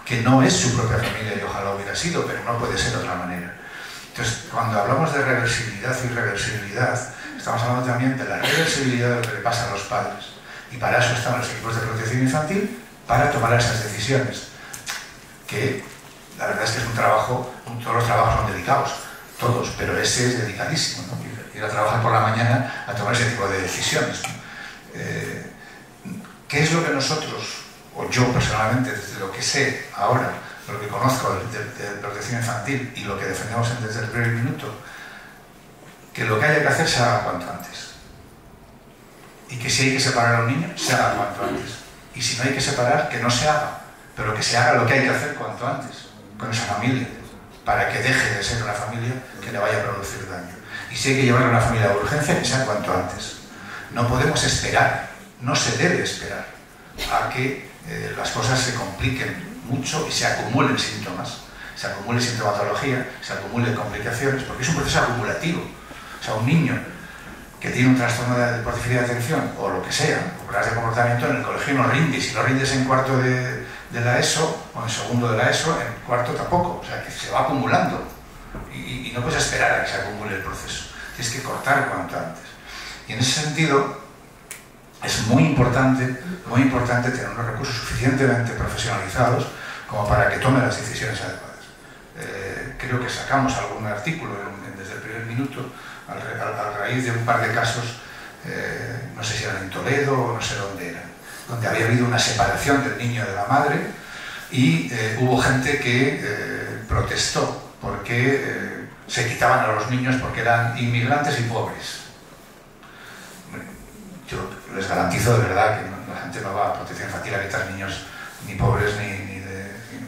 que no es su propia familia y ojalá hubiera sido, pero no puede ser de otra manera. Entonces, cuando hablamos de reversibilidad y irreversibilidad, estamos hablando también de la reversibilidad de lo que le pasa a los padres. Y para eso están los equipos de protección infantil, para tomar esas decisiones. Que la verdad es que es un trabajo, todos los trabajos son delicados, todos, pero ese es delicadísimo, ¿no? Ir a trabajar por la mañana a tomar ese tipo de decisiones, ¿no? ¿Qué es lo que nosotros, o yo personalmente, desde lo que sé ahora, lo que conozco de protección infantil y lo que defendemos desde el primer minuto, que lo que haya que hacer se haga cuanto antes? Y que si hay que separar a un niño, se haga cuanto antes. Y si no hay que separar, que no se haga, pero que se haga lo que hay que hacer cuanto antes, con esa familia, para que deje de ser una familia que le vaya a producir daño. Y si hay que llevar a una familia de urgencia, que sea cuanto antes. No podemos esperar, no se debe esperar a que las cosas se compliquen mucho y se acumulen síntomas, se acumule sintomatología, se acumulen complicaciones, porque es un proceso acumulativo. O sea, un niño que tiene un trastorno de déficit de atención o lo que sea, o problemas de comportamiento, en el colegio no rinde, y si no rindes en cuarto de la ESO o en segundo de la ESO, en cuarto tampoco, o sea que se va acumulando y no puedes esperar a que se acumule el proceso, tienes que cortar cuanto antes. Y en ese sentido es muy importante tener unos recursos suficientemente profesionalizados como para que tomen las decisiones adecuadas. Creo que sacamos algún artículo desde el primer minuto a raíz de un par de casos, no sé si eran en Toledo o no sé dónde eran, donde había habido una separación del niño de la madre y hubo gente que protestó porque se quitaban a los niños porque eran inmigrantes y pobres. Yo les garantizo de verdad que la gente no va a protección infantil a quitar niños ni pobres ni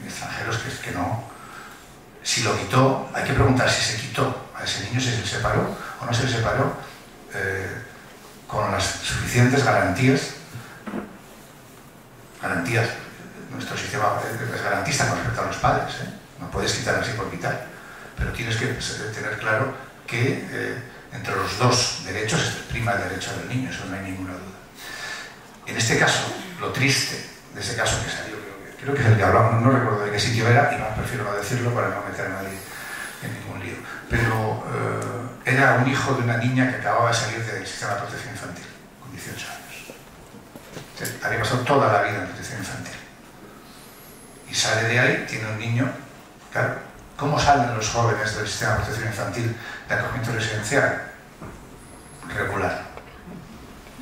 extranjeros, que no. Si lo quitó, hay que preguntar si se quitó a ese niño, si se le separó o no se le separó, con las suficientes garantías. Nuestro sistema es garantista con respecto a los padres, ¿eh? No puedes quitar así por quitar, pero tienes que tener claro que entre los dos derechos prima el derecho del niño, eso no hay ninguna duda. En este caso, lo triste de ese caso que salió, creo que es el que hablamos, no recuerdo de qué sitio era, y prefiero no decirlo para no meter a nadie en ningún lío, pero era un hijo de una niña que acababa de salir del sistema de protección infantil, con 18 años. Entonces, había pasado toda la vida en protección infantil. Y sale de ahí, tiene un niño, claro, ¿cómo salen los jóvenes del sistema de protección infantil de acogimiento residencial? Regular.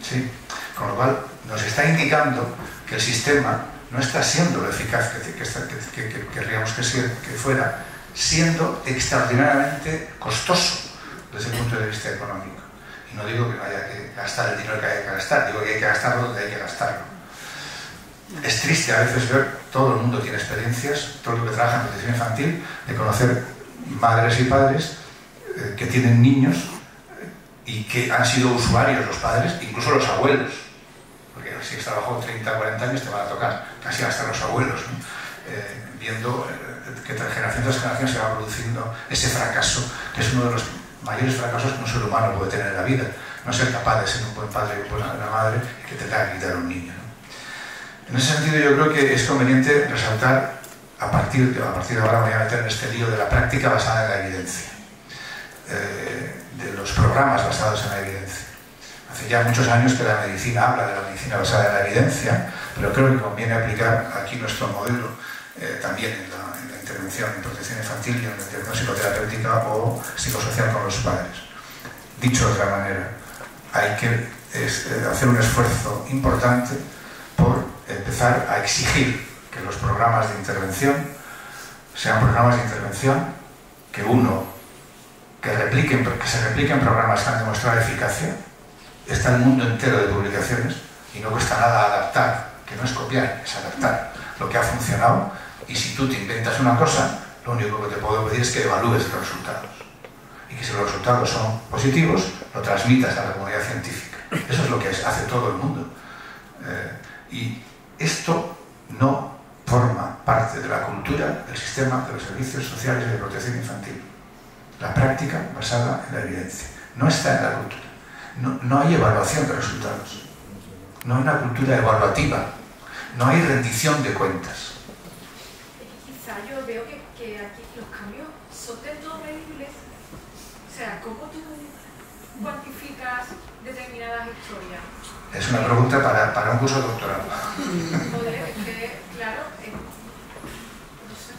¿Sí? Con lo cual, nos está indicando que el sistema no está siendo lo eficaz que querríamos que fuera, siendo extraordinariamente costoso, desde el punto de vista económico. Y no digo que no haya que gastar el dinero que haya que gastar, digo que hay que gastarlo donde hay que gastarlo. Es triste a veces ver, todo el mundo tiene experiencias, todo el que trabaja en protección infantil, de conocer madres y padres que tienen niños y que han sido usuarios los padres, incluso los abuelos, porque si has trabajado 30 o 40 años te van a tocar, casi hasta los abuelos, ¿no? Viendo que generación tras generación se va produciendo ese fracaso, que es uno de los mayores fracasos que un ser humano puede tener en la vida, no ser capaz de ser un buen padre y una buena madre y que te tenga que quitar un niño, ¿no? En ese sentido yo creo que es conveniente resaltar, a partir de ahora me voy a meter en este lío de la práctica basada en la evidencia, de los programas basados en la evidencia. Hace ya muchos años que la medicina habla de la medicina basada en la evidencia, pero creo que conviene aplicar aquí nuestro modelo también en la intervención en protección infantil y en la intervención psicoterapéutica o psicosocial con los padres. Dicho de otra manera, hay que hacer un esfuerzo importante por empezar a exigir que los programas de intervención sean programas de intervención que se repliquen programas que han demostrado eficacia. Está el mundo entero de publicaciones y no cuesta nada adaptar, que no es copiar, es adaptar lo que ha funcionado, y si tú te inventas una cosa, lo único que te puedo pedir es que evalúes los resultados y que si los resultados son positivos, lo transmitas a la comunidad científica. Eso es lo que hace todo el mundo. Y esto no forma parte de la cultura del sistema de los servicios sociales de protección infantil. La práctica basada en la evidencia no está en la cultura. No hay evaluación de resultados. No hay una cultura evaluativa. No hay rendición de cuentas.
Quizá yo veo que aquí los cambios son del todo medibles. O sea, ¿cómo tú cuantificas determinadas historias?
Es una pregunta para un curso de doctorado.
Joder, es que, claro, no sé.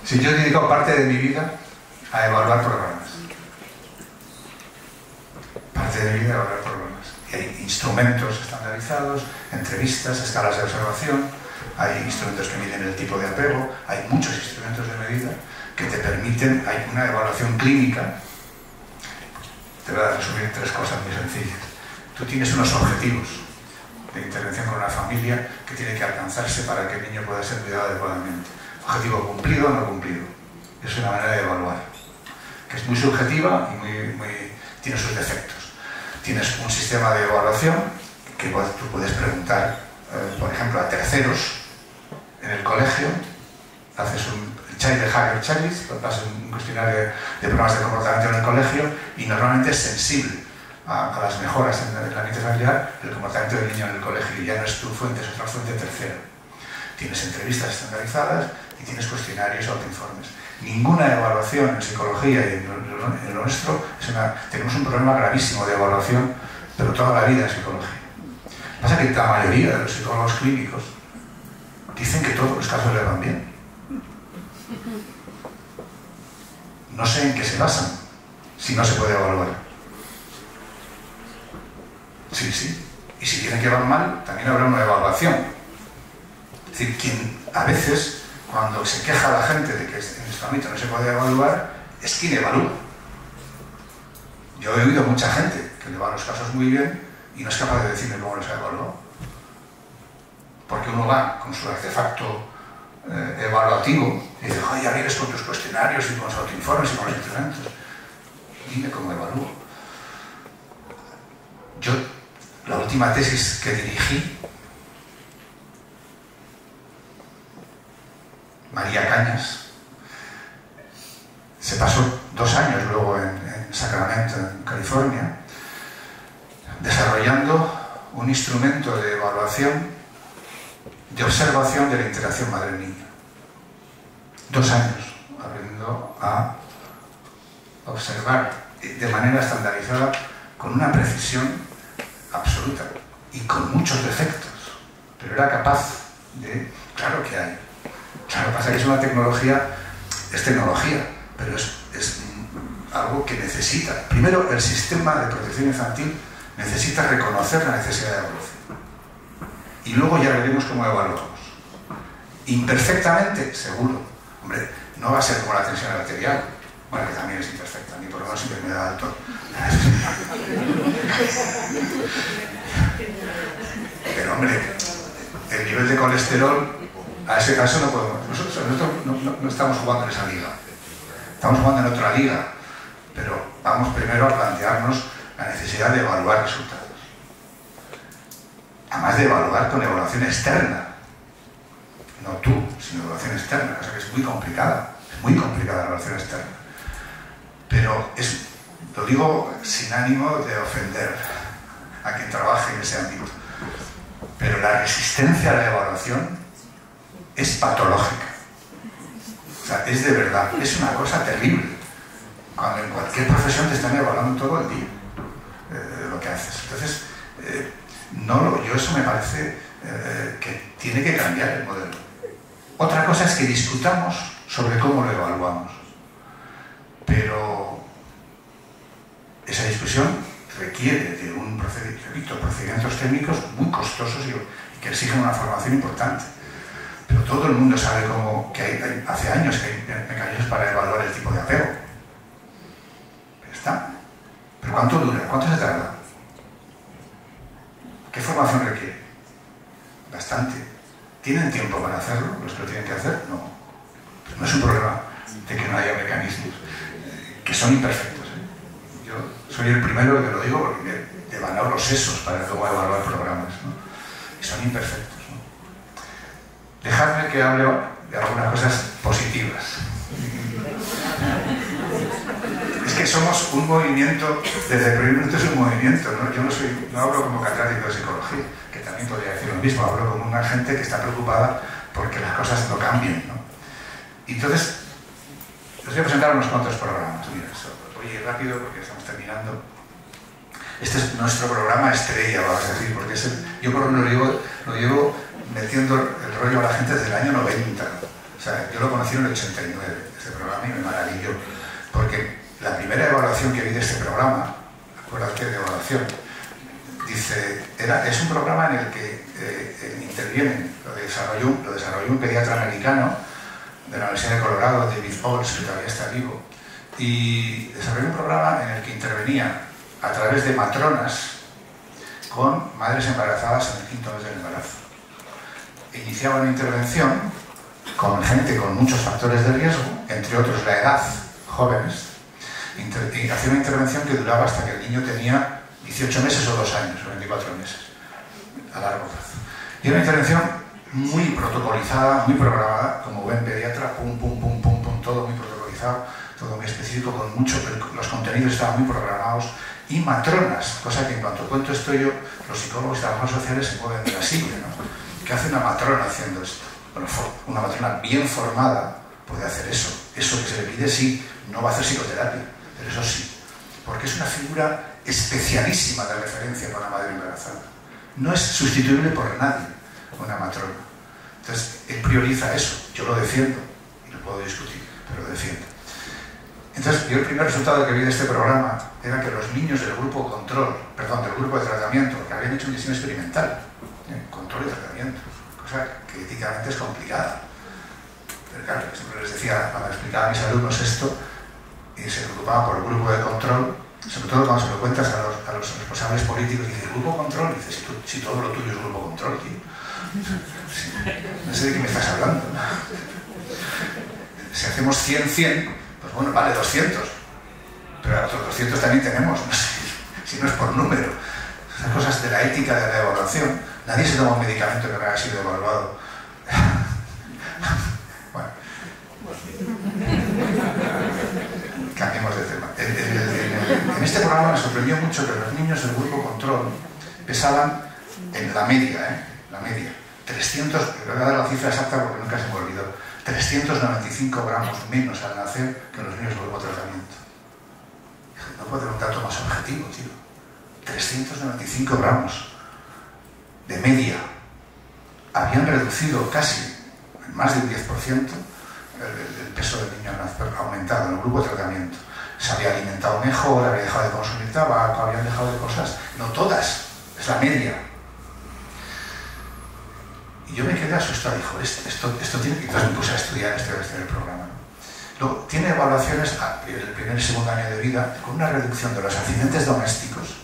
Si yo he dedicado parte de mi vida a evaluar programas. Parte de mi vida a evaluar programas. Y hay instrumentos estandarizados, entrevistas, escalas de observación, hay instrumentos que miden el tipo de apego, hay muchos instrumentos de medida que te permiten, hay una evaluación clínica. Te voy a resumir 3 cosas muy sencillas. Tú tienes unos objetivos de intervención con una familia que tiene que alcanzarse para que el niño pueda ser cuidado adecuadamente. Objetivo cumplido o no cumplido. Es una manera de evaluar, que es muy subjetiva y tiene sus defectos. Tienes un sistema de evaluación que tú puedes preguntar, por ejemplo, a terceros en el colegio. Haces un Child Behavior Checklist, pasas un cuestionario de problemas de comportamiento en el colegio y normalmente es sensible a las mejoras en el ambiente familiar el comportamiento del niño en el colegio, y ya no es tu fuente, es otra fuente tercera. Tienes entrevistas estandarizadas y tienes cuestionarios o autoinformes. Ninguna evaluación en psicología y en lo nuestro tenemos un problema gravísimo de evaluación, pero toda la vida en psicología. Pasa que la mayoría de los psicólogos clínicos dicen que todos los casos le van bien. No sé en qué se basan si no se puede evaluar. Sí. Y si tienen que van mal, también habrá una evaluación. Es decir, quien a veces, cuando se queja la gente de que en este ámbito no se puede evaluar, es quien evalúa. Yo he oído mucha gente que le va los casos muy bien y no es capaz de decirme cómo los ha evaluado. Porque uno va con su artefacto evaluativo y dice, oye, ya vienes con tus cuestionarios y con los autoinformes y con los instrumentos. Dime cómo evalúo. Yo, la última tesis que dirigí, María Cañas, se pasó 2 años luego en Sacramento, en California, desarrollando un instrumento de evaluación, de observación de la interacción madre-niño. 2 años aprendiendo a observar de manera estandarizada, con una precisión absoluta y con muchos defectos, pero era capaz de... Claro que hay. Claro, pasa que es una tecnología, es tecnología, pero es algo que necesita. Primero, el sistema de protección infantil necesita reconocer la necesidad de evaluación. Y luego ya veremos cómo evaluamos. Imperfectamente, seguro. Hombre, no va a ser como la tensión arterial. Bueno, que también es imperfecta, a mí por lo menos siempre me da alto. Pero hombre, el nivel de colesterol, a eso no podemos. Nosotros no estamos jugando en esa liga. Estamos jugando en otra liga, pero vamos primero a plantearnos la necesidad de evaluar resultados. Además de evaluar con evaluación externa. No tú, sino evaluación externa, cosa que es muy complicada. Es muy complicada la evaluación externa. Pero lo digo sin ánimo de ofender a quien trabaje en ese ámbito. Pero la resistencia a la evaluación es patológica. O sea, es de verdad, es una cosa terrible. Cuando en cualquier profesión te están evaluando todo el día lo que haces. Entonces, yo eso me parece que tiene que cambiar el modelo. Otra cosa es que discutamos sobre cómo lo evaluamos. Pero esa discusión requiere de procedimientos técnicos muy costosos y que exigen una formación importante. Pero todo el mundo sabe que hace años que hay mecanismos para evaluar el tipo de apego. Pero está. ¿Pero cuánto dura? ¿Cuánto se tarda? ¿Qué formación requiere? Bastante. ¿Tienen tiempo para hacerlo? ¿Los que lo tienen que hacer? No. Pues no es un problema de que no haya mecanismos que son imperfectos. Yo soy el primero que lo digo porque he ganado los sesos para luego evaluar programas, ¿no? Y son imperfectos, ¿no? Dejadme que hable de algunas cosas positivas. Es que somos un movimiento, desde el primer momento es un movimiento, ¿no? Yo no hablo como catedrático de psicología, que también podría decir lo mismo, hablo como una gente que está preocupada porque las cosas no cambien, ¿no? Y entonces, os voy a presentar unos cuantos programas. Mira, voy a ir rápido porque estamos terminando. Este es nuestro programa estrella, vamos a decir, porque yo por lo llevo metiendo el rollo a la gente desde el año 90. O sea, yo lo conocí en el 89, este programa, y me maravilló. Porque la primera evaluación que vi de este programa, acuérdate de evaluación, dice, es un programa en el que intervienen, lo desarrolló un pediatra americano de la Universidad de Colorado, David Olds, que todavía está vivo, y desarrolló un programa en el que intervenía a través de matronas con madres embarazadas en el 5º mes del embarazo. Iniciaba una intervención con gente con muchos factores de riesgo, entre otros la edad, jóvenes, y hacía una intervención que duraba hasta que el niño tenía 18 meses o 2 años, o 24 meses, a largo plazo. Y era una intervención muy protocolizada, muy programada, como buen pediatra, todo muy protocolizado, todo muy específico, con mucho, los contenidos estaban muy programados, y matronas, cosa que en cuanto cuento esto yo, los psicólogos y trabajadores sociales se mueven de la silla, ¿no? ¿Qué hace una matrona haciendo esto? Bueno, una matrona bien formada puede hacer eso. Eso que se le pide sí, no va a hacer psicoterapia, pero eso sí, porque es una figura especialísima de referencia para una madre embarazada. No es sustituible por nadie, una matrona. Entonces, él prioriza eso. Yo lo defiendo, y lo puedo discutir, pero lo defiendo. Entonces, yo el primer resultado que vi de este programa era que los niños del grupo del grupo de tratamiento, que habían hecho un diseño experimental, control y tratamiento, cosa que éticamente es complicada. Pero claro, siempre les decía, cuando explicaba a mis alumnos esto, y se preocupaban por el grupo de control, sobre todo cuando se lo cuentas a los responsables políticos, y dice, ¿el grupo control? Y dice, si todo lo tuyo es grupo control, tío. No sé de qué me estás hablando. Si hacemos 100, pues bueno, vale 200, pero a otros 200 también tenemos, no sé, si no es por número. Esas cosas de la ética de la evaluación. Nadie se toma un medicamento que no haya sido evaluado. Bueno. Cambiemos de tema. En este programa me sorprendió mucho que los niños del grupo control pesaban en la media, la media, 300, voy a dar la cifra exacta porque nunca se me olvidó, 395 gramos menos al nacer que los niños del grupo tratamiento. No puede ser un dato más objetivo, tío. 395 gramos de media. Habían reducido casi, en más del 10%, el peso del niño aumentado en el grupo de tratamiento. Se había alimentado mejor, había dejado de consumir tabaco, habían dejado de cosas. No todas, es la media. Y yo me quedé asustado, dijo, esto tiene que... Entonces me puse a estudiar el programa, ¿no? Luego, tiene evaluaciones el primer y segundo año de vida con una reducción de los accidentes domésticos,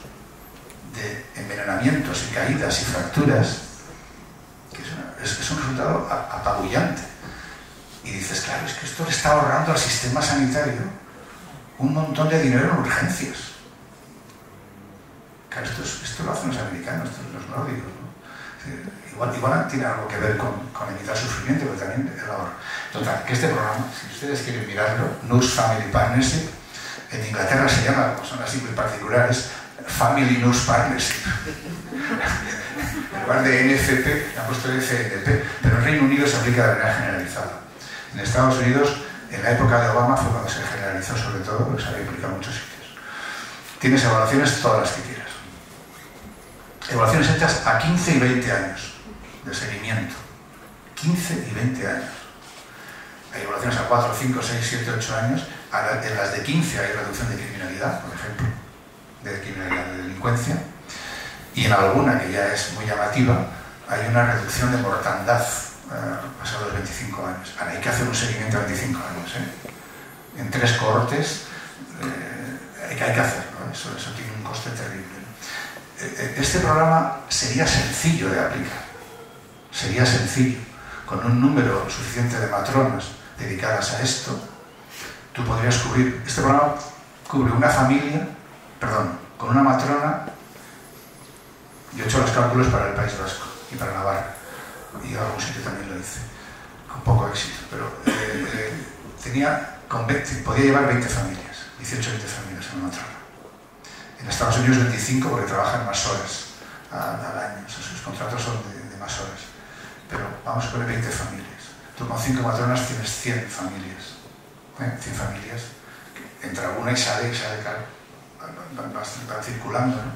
de envenenamientos y caídas y fracturas, que es un resultado apabullante. Y dices, claro, es que esto le está ahorrando al sistema sanitario un montón de dinero en urgencias. Claro, esto lo hacen los americanos, los nórdicos, ¿no? Igual tiene algo que ver con evitar sufrimiento, pero también el ahorro. Total, que este programa, si ustedes quieren mirarlo, Nurse Family Partnership, en Inglaterra se llama, como son así muy particulares, Family Nurse Partnership. En lugar de NFP, han puesto FNP, pero en Reino Unido se aplica de manera generalizada. En Estados Unidos, en la época de Obama, fue cuando se generalizó sobre todo, porque se había aplicado en muchos sitios. Tienes evaluaciones todas las que quieras. Evaluaciones hechas a 15 y 20 años de seguimiento. 15 y 20 años. Hay evaluaciones a 4, 5, 6, 7, 8 años. En las de 15 hay reducción de criminalidad, por ejemplo, de criminalidad de delincuencia. Y en alguna, que ya es muy llamativa, hay una reducción de mortandad pasados los 25 años. Ahora hay que hacer un seguimiento a 25 años, ¿eh? En 3 cohortes hay que hacerlo, ¿eh? Eso tiene un coste terrible. Este programa sería sencillo de aplicar. Sería sencillo. Con un número suficiente de matronas dedicadas a esto, tú podrías cubrir... Este programa cubre una familia, con una matrona. Yo he hecho los cálculos para el País Vasco y para Navarra. Y en algún sitio también lo hice, con poco éxito, pero podía llevar 20 familias, 18 o 20 familias en una matrona. En Estados Unidos 25 porque trabajan más horas al año, o sea, sus contratos son de más horas, pero vamos a poner 20 familias. Tú con 5 matronas tienes 100 familias, 100 familias, que entra una y sale, claro, van circulando, ¿no?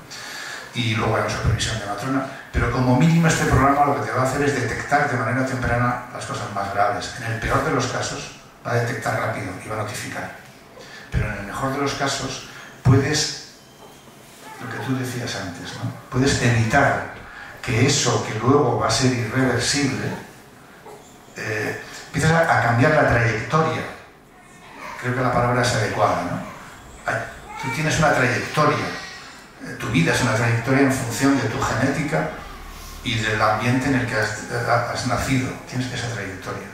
Y luego hay una supervisión de matrona, pero como mínimo este programa lo que te va a hacer es detectar de manera temprana las cosas más graves. En el peor de los casos va a detectar rápido y va a notificar, pero en el mejor de los casos puedes, lo que tú decías antes, ¿no? Puedes evitar que eso que luego va a ser irreversible empiezas a cambiar la trayectoria. Creo que la palabra es adecuada, ¿no? Tú tienes una trayectoria. Tu vida es una trayectoria en función de tu genética y del ambiente en el que has nacido. Tienes esa trayectoria.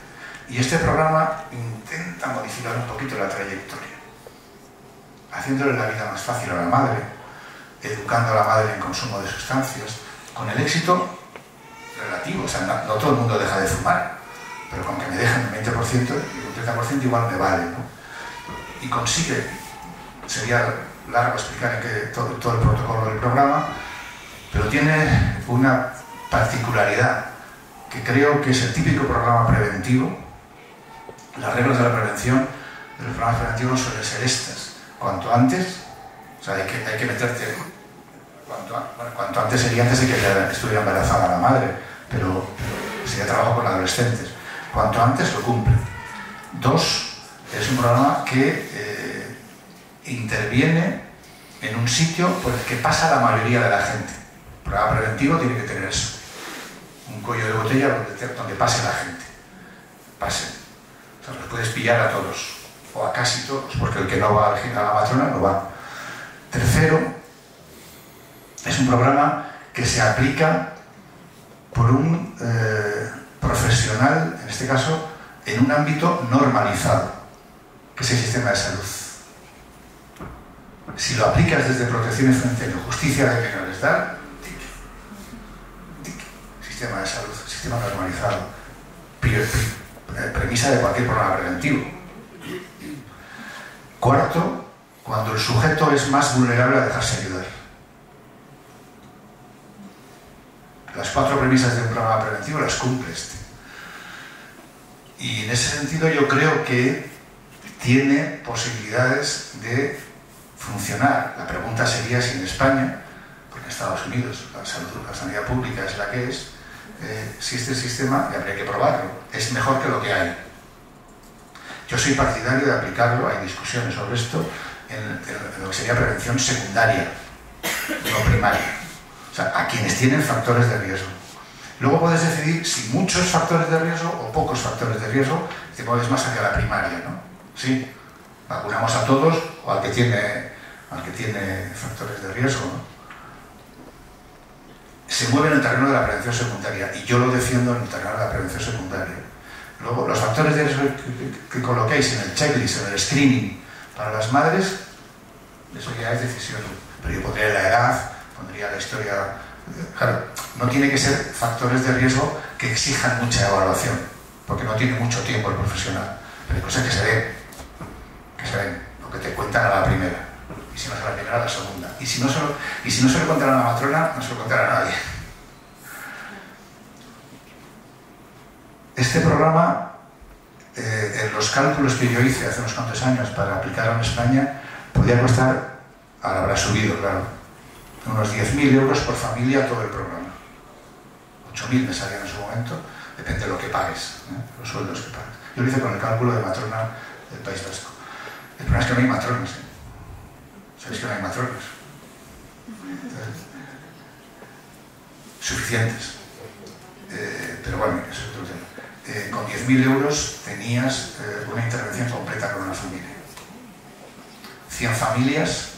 Y este programa intenta modificar un poquito la trayectoria, haciéndole la vida más fácil a la madre, educando a la madre en consumo de sustancias, con el éxito relativo. O sea, no todo el mundo deja de fumar, pero con que me dejen un 20% y un 30% igual me vale, ¿no? Y consigue, sería largo explicar en qué todo el protocolo del programa, pero tiene una particularidad que creo que es el típico programa preventivo. Las reglas de la prevención de los programas preventivos suelen ser estas: cuanto antes, o sea, hay que meterte, cuanto antes sería antes de que estuviera embarazada la madre, pero si ya trabajo con adolescentes, cuanto antes lo cumple. 2, es un programa que interviene en un sitio por el que pasa la mayoría de la gente. El programa preventivo tiene que tener eso, un cuello de botella donde pase la gente, pase. O sea, los puedes pillar a todos, o a casi todos, porque el que no va a la matrona no va. 3, es un programa que se aplica por un profesional, en este caso, en un ámbito normalizado, que es el sistema de salud. Si lo aplicas desde protección infantil o justicia de menores, sistema de salud, sistema normalizado, premisa de cualquier programa preventivo. 4, cuando el sujeto es más vulnerable a dejarse ayudar. Las 4 premisas de un programa preventivo las cumple este. Y en ese sentido yo creo que tiene posibilidades de funcionar. La pregunta sería si en España, porque en Estados Unidos la sanidad pública es la que es, si este sistema, y habría que probarlo, es mejor que lo que hay. Yo soy partidario de aplicarlo, hay discusiones sobre esto, en lo que sería prevención secundaria, no primaria. O sea, a quienes tienen factores de riesgo. Luego puedes decidir si muchos factores de riesgo o pocos factores de riesgo, te mueves más hacia la primaria, ¿no? Sí, vacunamos a todos o al que tiene factores de riesgo, ¿no? Se mueve en el terreno de la prevención secundaria y yo lo defiendo en el terreno de la prevención secundaria. Luego, los factores de riesgo que coloquéis en el checklist, en el screening para las madres, eso ya es decisión. Pero yo pondría la edad, pondría la historia. Claro, no tiene que ser factores de riesgo que exijan mucha evaluación, porque no tiene mucho tiempo el profesional. Pero hay cosas que se ven, lo que te cuentan a la primera, y si no es a la primera, a la segunda. Y si no se lo contará a la matrona, no se lo contará a nadie. Este programa, en los cálculos que yo hice hace unos cuantos años para aplicarlo en España, podía costar, ahora habrá subido, claro, unos 10.000 euros por familia todo el programa. 8.000 me salían en su momento, depende de lo que pagues, los sueldos que pagues. Yo lo hice con el cálculo de matrona del País Vasco. El problema es que no hay matronas. ¿Sabéis que no hay matronas? Suficientes. Pero bueno, eso es otro tema. Con 10.000 euros tenías una intervención completa con una familia. 100 familias,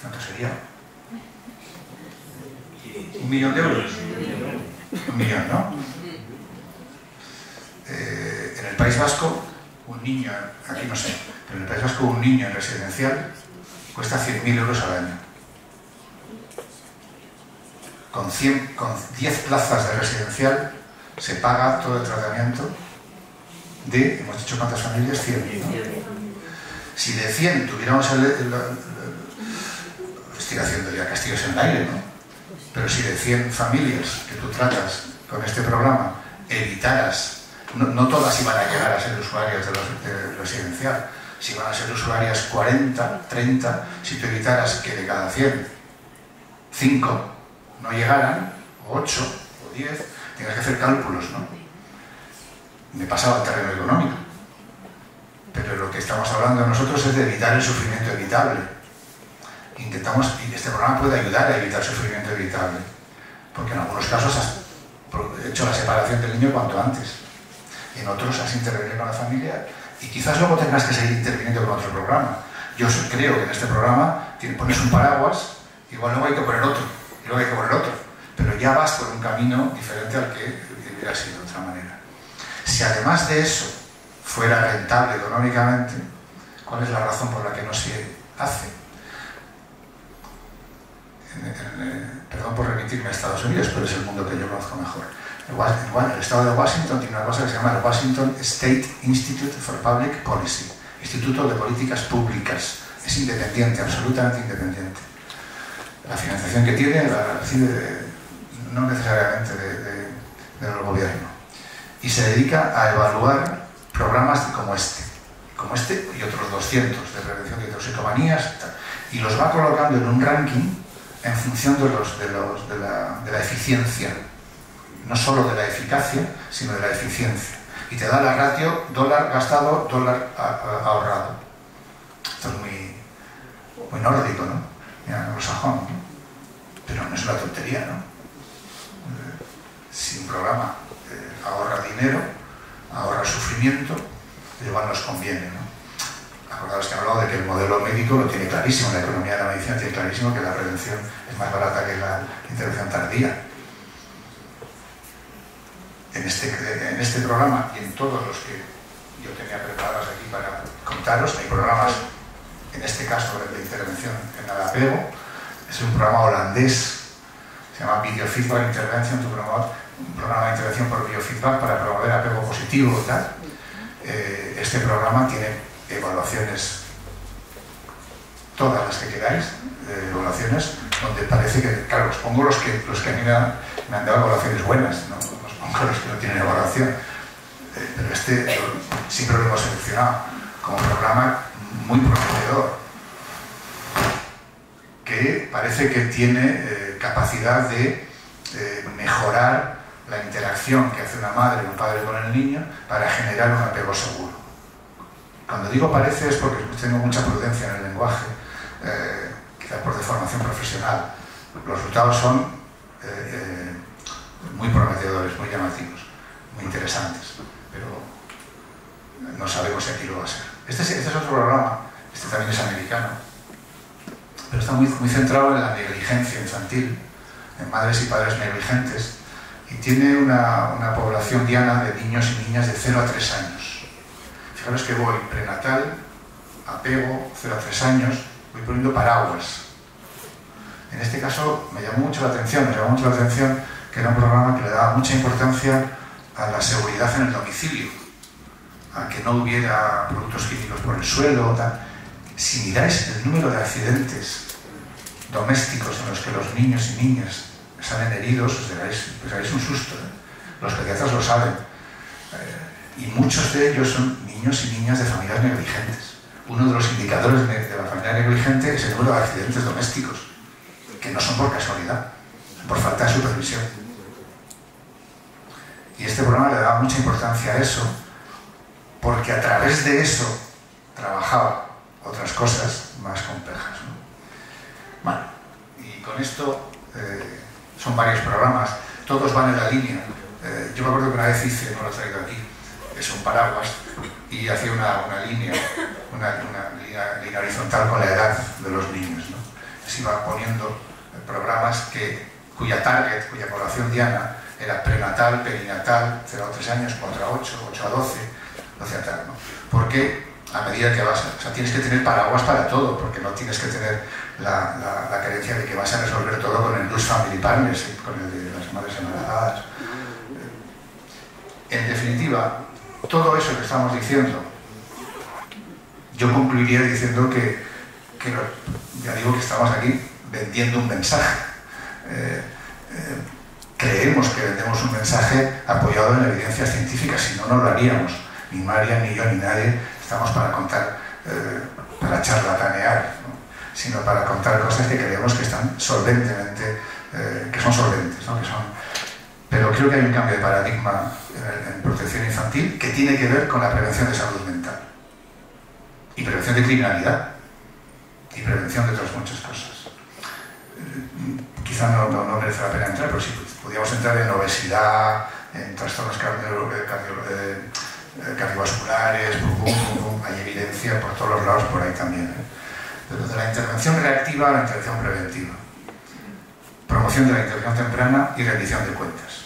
¿cuánto sería? 1 millón de euros. 1 millón, ¿no? En el País Vasco, un niño, aquí no sé, pero en el País Vasco un niño en residencial cuesta 100.000 euros al año. Con 10 plazas de residencial se paga todo el tratamiento de, hemos dicho cuántas familias, 100.000, ¿no? Si de 100 tuviéramos estoy haciendo ya castillos en el aire, ¿no? Pero si de 100 familias que tú tratas con este programa evitaras, no todas iban a llegar a ser usuarias de residencial, si van a ser usuarias 40, 30, si tú evitaras que de cada 100, 5 no llegaran, o 8, o 10, tienes que hacer cálculos, ¿no? Me pasaba al terreno económico. Pero lo que estamos hablando nosotros es de evitar el sufrimiento evitable. Intentamos, y este programa puede ayudar a evitar sufrimiento evitable, porque en algunos casos has hecho la separación del niño cuanto antes, y en otros has intervenido con la familia, y quizás luego tengas que seguir interviniendo con otro programa. Yo creo que en este programa pones un paraguas, igual luego hay que poner otro, y luego hay que poner otro, pero ya vas por un camino diferente al que hubiera sido de otra manera. Si además de eso fuera rentable económicamente, ¿cuál es la razón por la que no se hace? Perdón por remitirme a Estados Unidos, pero es el mundo que yo conozco mejor. El estado de Washington tiene una cosa que se llama el Washington State Institute for Public Policy, Instituto de Políticas Públicas. Es independiente, absolutamente independiente. La financiación que tiene la recibe no necesariamente del gobierno. Y se dedica a evaluar programas como este y otros 200 de prevención de toxicomanías y los va colocando en un ranking en función de la eficiencia, no solo de la eficacia, sino de la eficiencia. Y te da la ratio dólar gastado, dólar ahorrado. Esto es muy nórdico, ¿no? Mira, anglosajón, ¿no? Pero no es una tontería, ¿no? Si un programa ahorra dinero, ahorra sufrimiento, igual nos conviene, ¿no? Acordaos que he hablado de que el modelo médico lo tiene clarísimo, la economía de la medicina tiene clarísimo que la prevención es más barata que la intervención tardía. En este programa y en todos los que yo tenía preparados aquí para contaros, hay programas, en este caso de intervención en el apego, es un programa holandés, se llama Biofeedback Intervention, un programa de intervención por biofeedback para promover apego positivo y tal. Este programa tiene evaluaciones, todas las que queráis, evaluaciones donde parece que, claro, os pongo los que a mí me han dado evaluaciones buenas, ¿no? Os pongo los que no tienen evaluación, pero este siempre lo hemos seleccionado como un programa muy prometedor, que parece que tiene capacidad de mejorar la interacción que hace una madre o un padre con el niño para generar un apego seguro. Cuando digo parece es porque tengo mucha prudencia en el lenguaje, quizás por deformación profesional. Los resultados son muy prometedores, muy llamativos, muy interesantes, pero no sabemos si aquí lo va a ser. Este es otro programa, este también es americano, pero está muy centrado en la negligencia infantil, en madres y padres negligentes, y tiene una población diana de niños y niñas de 0 a 3 años. Fijaros que voy prenatal, apego, 0 a 3 años, voy poniendo paraguas. En este caso me llamó mucho la atención que era un programa que le daba mucha importancia a la seguridad en el domicilio, a que no hubiera productos químicos por el suelo, tal. Si miráis el número de accidentes domésticos en los que los niños y niñas salen heridos, os daréis un susto, ¿eh? Los pediatras lo saben. Y muchos de ellos son niños y niñas de familias negligentes. Uno de los indicadores de la familia negligente es el número de accidentes domésticos, que no son por casualidad, por falta de supervisión. Y este programa le daba mucha importancia a eso, porque a través de eso trabajaba otras cosas más complejas, ¿no? Bueno, y con esto son varios programas, todos van en la línea. Yo me acuerdo que una vez hice, no lo he traído aquí, es un paraguas, y hacía una línea horizontal con la edad de los niños, ¿no? Se iba poniendo programas cuya target, cuya población diana era prenatal, perinatal, 0 a 3 años, 4 a 8, 8 a 12, 12 a tal, ¿no? Porque a medida que vas, o sea, tienes que tener paraguas para todo, porque no tienes que tener la carencia de que vas a resolver todo con el Loose Family Partners, con el de las madres embarazadas. En definitiva, todo eso que estamos diciendo, yo concluiría diciendo que ya digo que estamos aquí vendiendo un mensaje. Creemos que vendemos un mensaje apoyado en evidencias científicas, si no, no lo haríamos. Ni María, ni yo, ni nadie estamos para contar, para charlatanear, ¿no? Sino para contar cosas que creemos que están solventemente, que son solventes, ¿no? Pero creo que hay un cambio de paradigma en protección infantil que tiene que ver con la prevención de salud mental y prevención de criminalidad y prevención de otras muchas cosas. Quizá no merece la pena entrar, pero sí podríamos entrar en obesidad, en trastornos cardiovasculares, hay evidencia por todos los lados por ahí también, ¿eh? Pero de la intervención reactiva a la intervención preventiva, promoción de la intervención temprana y rendición de cuentas.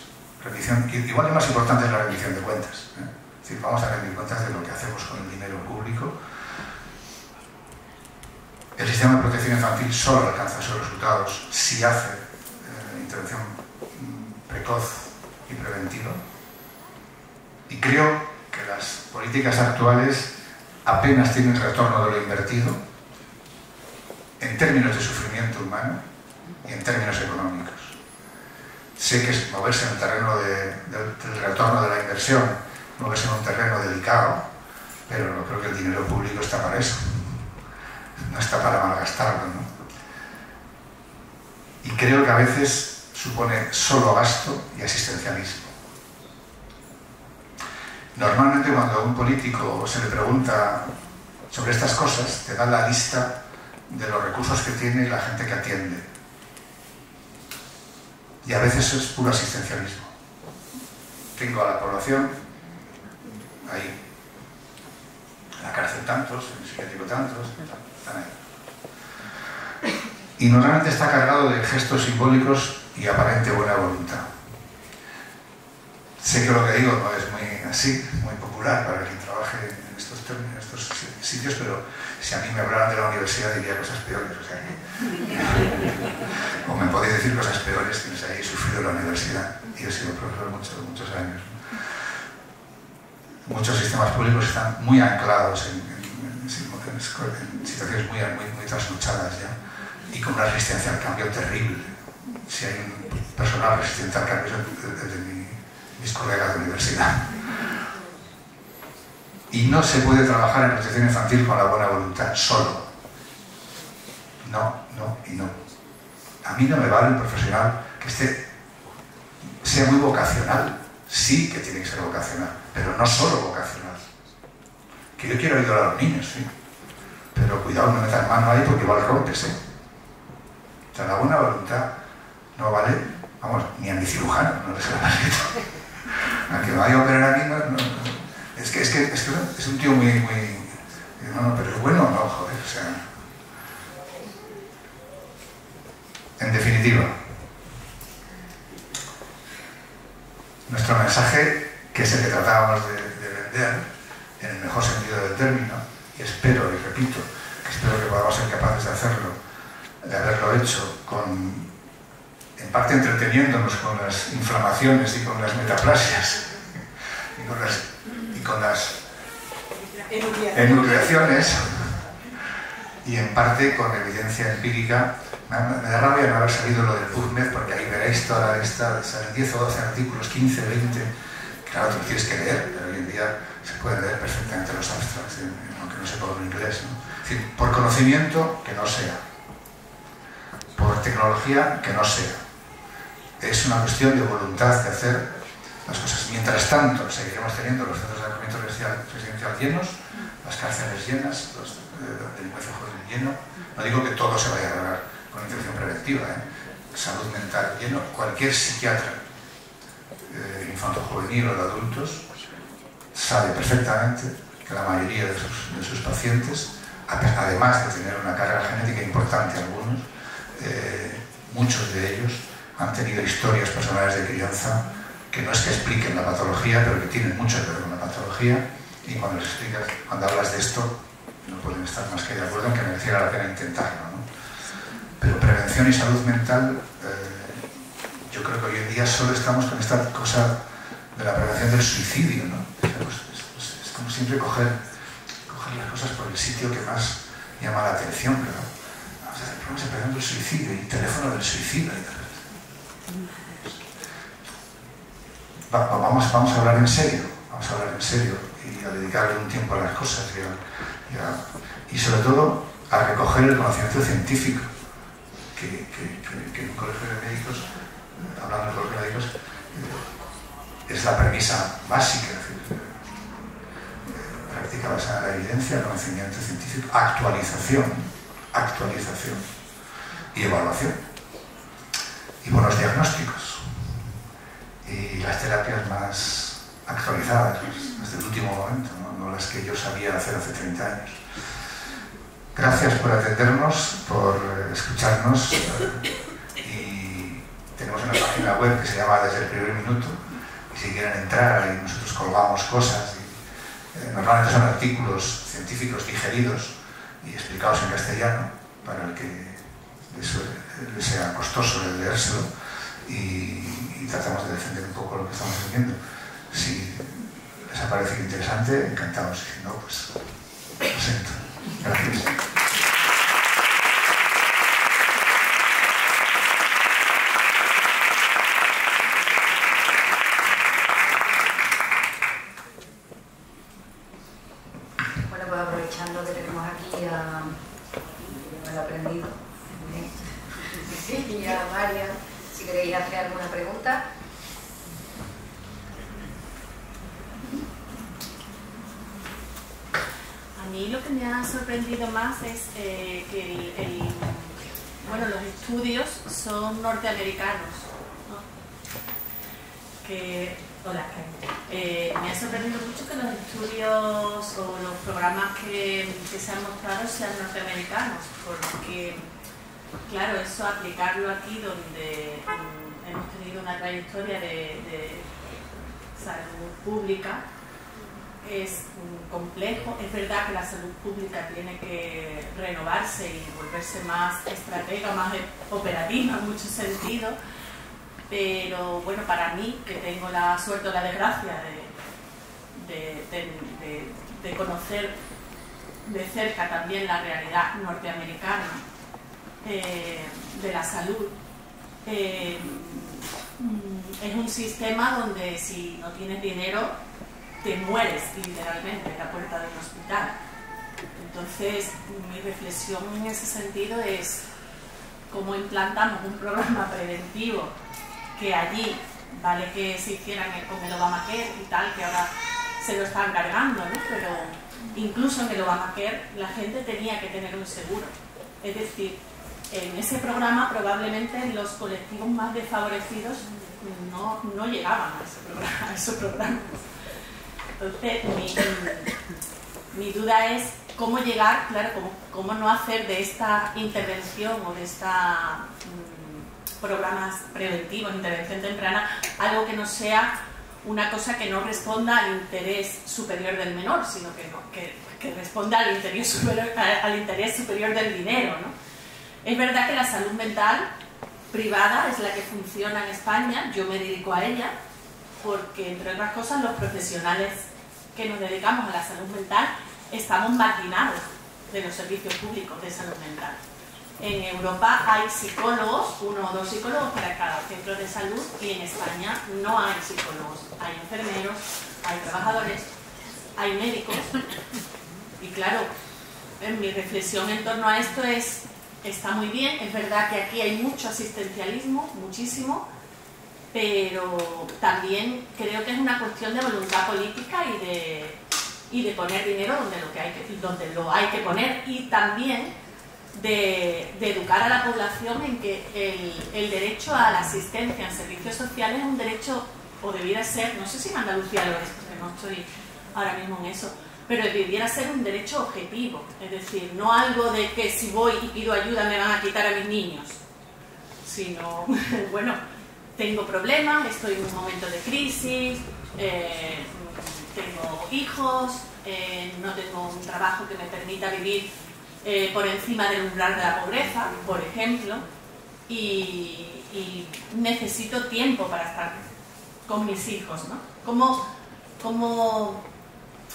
Igual lo más importante es la rendición de cuentas, ¿eh? Es decir, vamos a rendir cuentas de lo que hacemos con el dinero público. El sistema de protección infantil solo alcanza esos resultados si hace intervención precoz y preventiva. Y creo que las políticas actuales apenas tienen retorno de lo invertido en términos de sufrimiento humano y en términos económicos. Sé que es moverse en el terreno del retorno de la inversión, moverse en un terreno delicado, pero no creo que el dinero público está para eso. No está para malgastarlo, ¿no? Y creo que a veces supone solo gasto y asistencialismo. Normalmente cuando a un político se le pregunta sobre estas cosas, te da la lista de los recursos que tiene y la gente que atiende. Y a veces es puro asistencialismo. Tengo a la población ahí, en la cárcel tantos, en el psiquiátrico tantos, están ahí. Y normalmente está cargado de gestos simbólicos y aparente buena voluntad. Sé que lo que digo no es muy así, muy popular para quien trabaje en estos términos, en estos sitios, pero si a mí me hablaran de la universidad diría cosas peores, o sea o me podéis decir cosas peores que les hayáis sufrido en la universidad. Yo he sido profesor muchos años. Muchos sistemas públicos están muy anclados en situaciones muy trasnochadas ya, y con una resistencia al cambio terrible. Si hay un personal resistente al cambio de mis colegas de universidad. Y no se puede trabajar en protección infantil con la buena voluntad, solo. No y no. A mí no me vale un profesional que sea muy vocacional. Sí que tiene que ser vocacional, pero no solo vocacional. Que yo quiero ayudar a los niños, sí. Pero cuidado, no metas mano ahí porque igual rompes, ¿eh? O sea, la buena voluntad no vale, vamos, ni a mi cirujano, no le se la tarjeta. A que me vaya a operar a mí, no. es un tío muy... No, pero es bueno, no, joder, o sea... En definitiva, nuestro mensaje, que es el que tratábamos de vender, en el mejor sentido del término, y espero, y repito, que espero que podamos ser capaces de hacerlo, de haberlo hecho en parte entreteniéndonos con las inflamaciones y con las metaplasias y con las enucleaciones, y en parte con evidencia empírica. Me da rabia no haber salido lo del PubMed, porque ahí veréis toda esta, 10 o 12 artículos, 15, 20, claro, tú tienes que leer, pero hoy en día se pueden leer perfectamente los abstracts, aunque no sepa el inglés, ¿no? Es decir, por conocimiento, que no sea, por tecnología, que no sea. Es una cuestión de voluntad de hacer las cosas. Mientras tanto, seguiremos teniendo los centros de alojamiento residencial llenos, las cárceles llenas, los delincuencia juvenil lleno. No digo que todo se vaya a arreglar con intervención preventiva, salud mental lleno. Cualquier psiquiatra infanto-juvenil o de adultos sabe perfectamente que la mayoría de sus pacientes, además de tener una carga genética importante algunos, muchos de ellos han tenido historias personales de crianza que no es que expliquen la patología, pero que tienen mucho que ver con la patología, y cuando les explicas, cuando hablas de esto, no pueden estar más que de acuerdo en que mereciera la pena intentarlo, ¿no? Pero prevención y salud mental, yo creo que hoy en día solo estamos con esta cosa de la prevención del suicidio, ¿no? Es como siempre coger las cosas por el sitio que más llama la atención, pero vamos a hacer programas de prevención del suicidio y teléfono del suicida y tal. Vamos a hablar en serio, y a dedicarle un tiempo a las cosas y sobre todo a recoger el conocimiento científico que en un colegio de médicos, hablando de colegio de médicos, es la premisa básica, es decir, práctica basada en la evidencia, conocimiento científico, actualización y evaluación y buenos diagnósticos y las terapias más actualizadas, desde el último momento, no las que yo sabía hacer hace 30 años. Gracias por atendernos, por escucharnos, y tenemos una página web que se llama Desde el Primer Minuto, y si quieren entrar, ahí nosotros colgamos cosas, y, normalmente son artículos científicos digeridos y explicados en castellano, para el que les sea costoso el leérselo, y tratamos de defender un poco lo que estamos haciendo. Si les ha parecido interesante, encantados, y si no, pues lo siento. Gracias.
Bueno, pues aprovechando que tenemos aquí al aprendido y a María, si queréis hacer alguna pregunta.
A mí lo que me ha sorprendido más es que bueno, los estudios son norteamericanos, ¿no? Me ha sorprendido mucho que los estudios o los programas que se han mostrado sean norteamericanos, porque, claro, eso aplicarlo aquí donde hemos tenido una trayectoria de salud pública es complejo. Es verdad que la salud pública tiene que renovarse y volverse más estratega, más operativa en muchos sentidos, pero bueno, para mí, que tengo la suerte o la desgracia de conocer de cerca también la realidad norteamericana de la salud, es un sistema donde si no tienes dinero te mueres literalmente en la puerta de un hospital. Entonces, mi reflexión en ese sentido es cómo implantamos un programa preventivo que allí, vale que se hicieran con el Obamacare y tal, que ahora se lo están cargando, ¿no? Pero incluso en el Obamacare la gente tenía que tener un seguro. Es decir, en ese programa probablemente los colectivos más desfavorecidos no llegaban a esos programas. Entonces, mi duda es cómo llegar, claro, cómo no hacer de esta intervención o de esta programas preventivos, intervención temprana, algo que no sea una cosa que no responda al interés superior del menor, sino que responda al interés superior del dinero, ¿no? Es verdad que la salud mental privada es la que funciona en España, yo me dedico a ella, porque entre otras cosas los profesionales que nos dedicamos a la salud mental estamos marginados de los servicios públicos de salud mental. En Europa hay psicólogos, 1 o 2 psicólogos para cada centro de salud, y en España no hay psicólogos, hay enfermeros, hay trabajadores, hay médicos. Y claro, mi reflexión en torno a esto está muy bien, es verdad que aquí hay mucho asistencialismo, muchísimo, pero también creo que es una cuestión de voluntad política y de poner dinero donde lo hay que poner, y también de educar a la población en que el derecho a la asistencia en servicios sociales es un derecho, o debiera ser, no sé si en Andalucía lo es, porque no estoy ahora mismo en eso, pero debiera ser un derecho objetivo, es decir, no algo de que si voy y pido ayuda me van a quitar a mis niños, sino, bueno, tengo problemas, estoy en un momento de crisis, tengo hijos, no tengo un trabajo que me permita vivir por encima del umbral de la pobreza, por ejemplo, y necesito tiempo para estar con mis hijos, ¿no?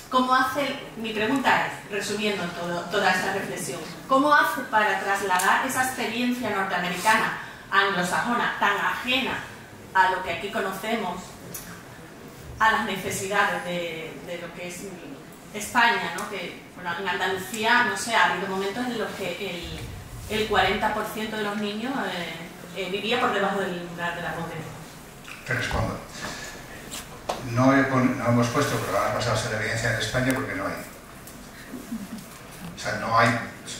¿Cómo hace? Mi pregunta es, resumiendo toda esta reflexión, ¿cómo hace para trasladar esa experiencia norteamericana, anglosajona, tan ajena a lo que aquí conocemos, a las necesidades de lo que es España, ¿no? Que, bueno, en Andalucía, no sé, ha habido momentos en los que el 40% de los niños vivía por debajo del umbral de la pobreza.
Te respondo. No hemos puesto programas basados en la evidencia en España porque no hay. O sea, no hay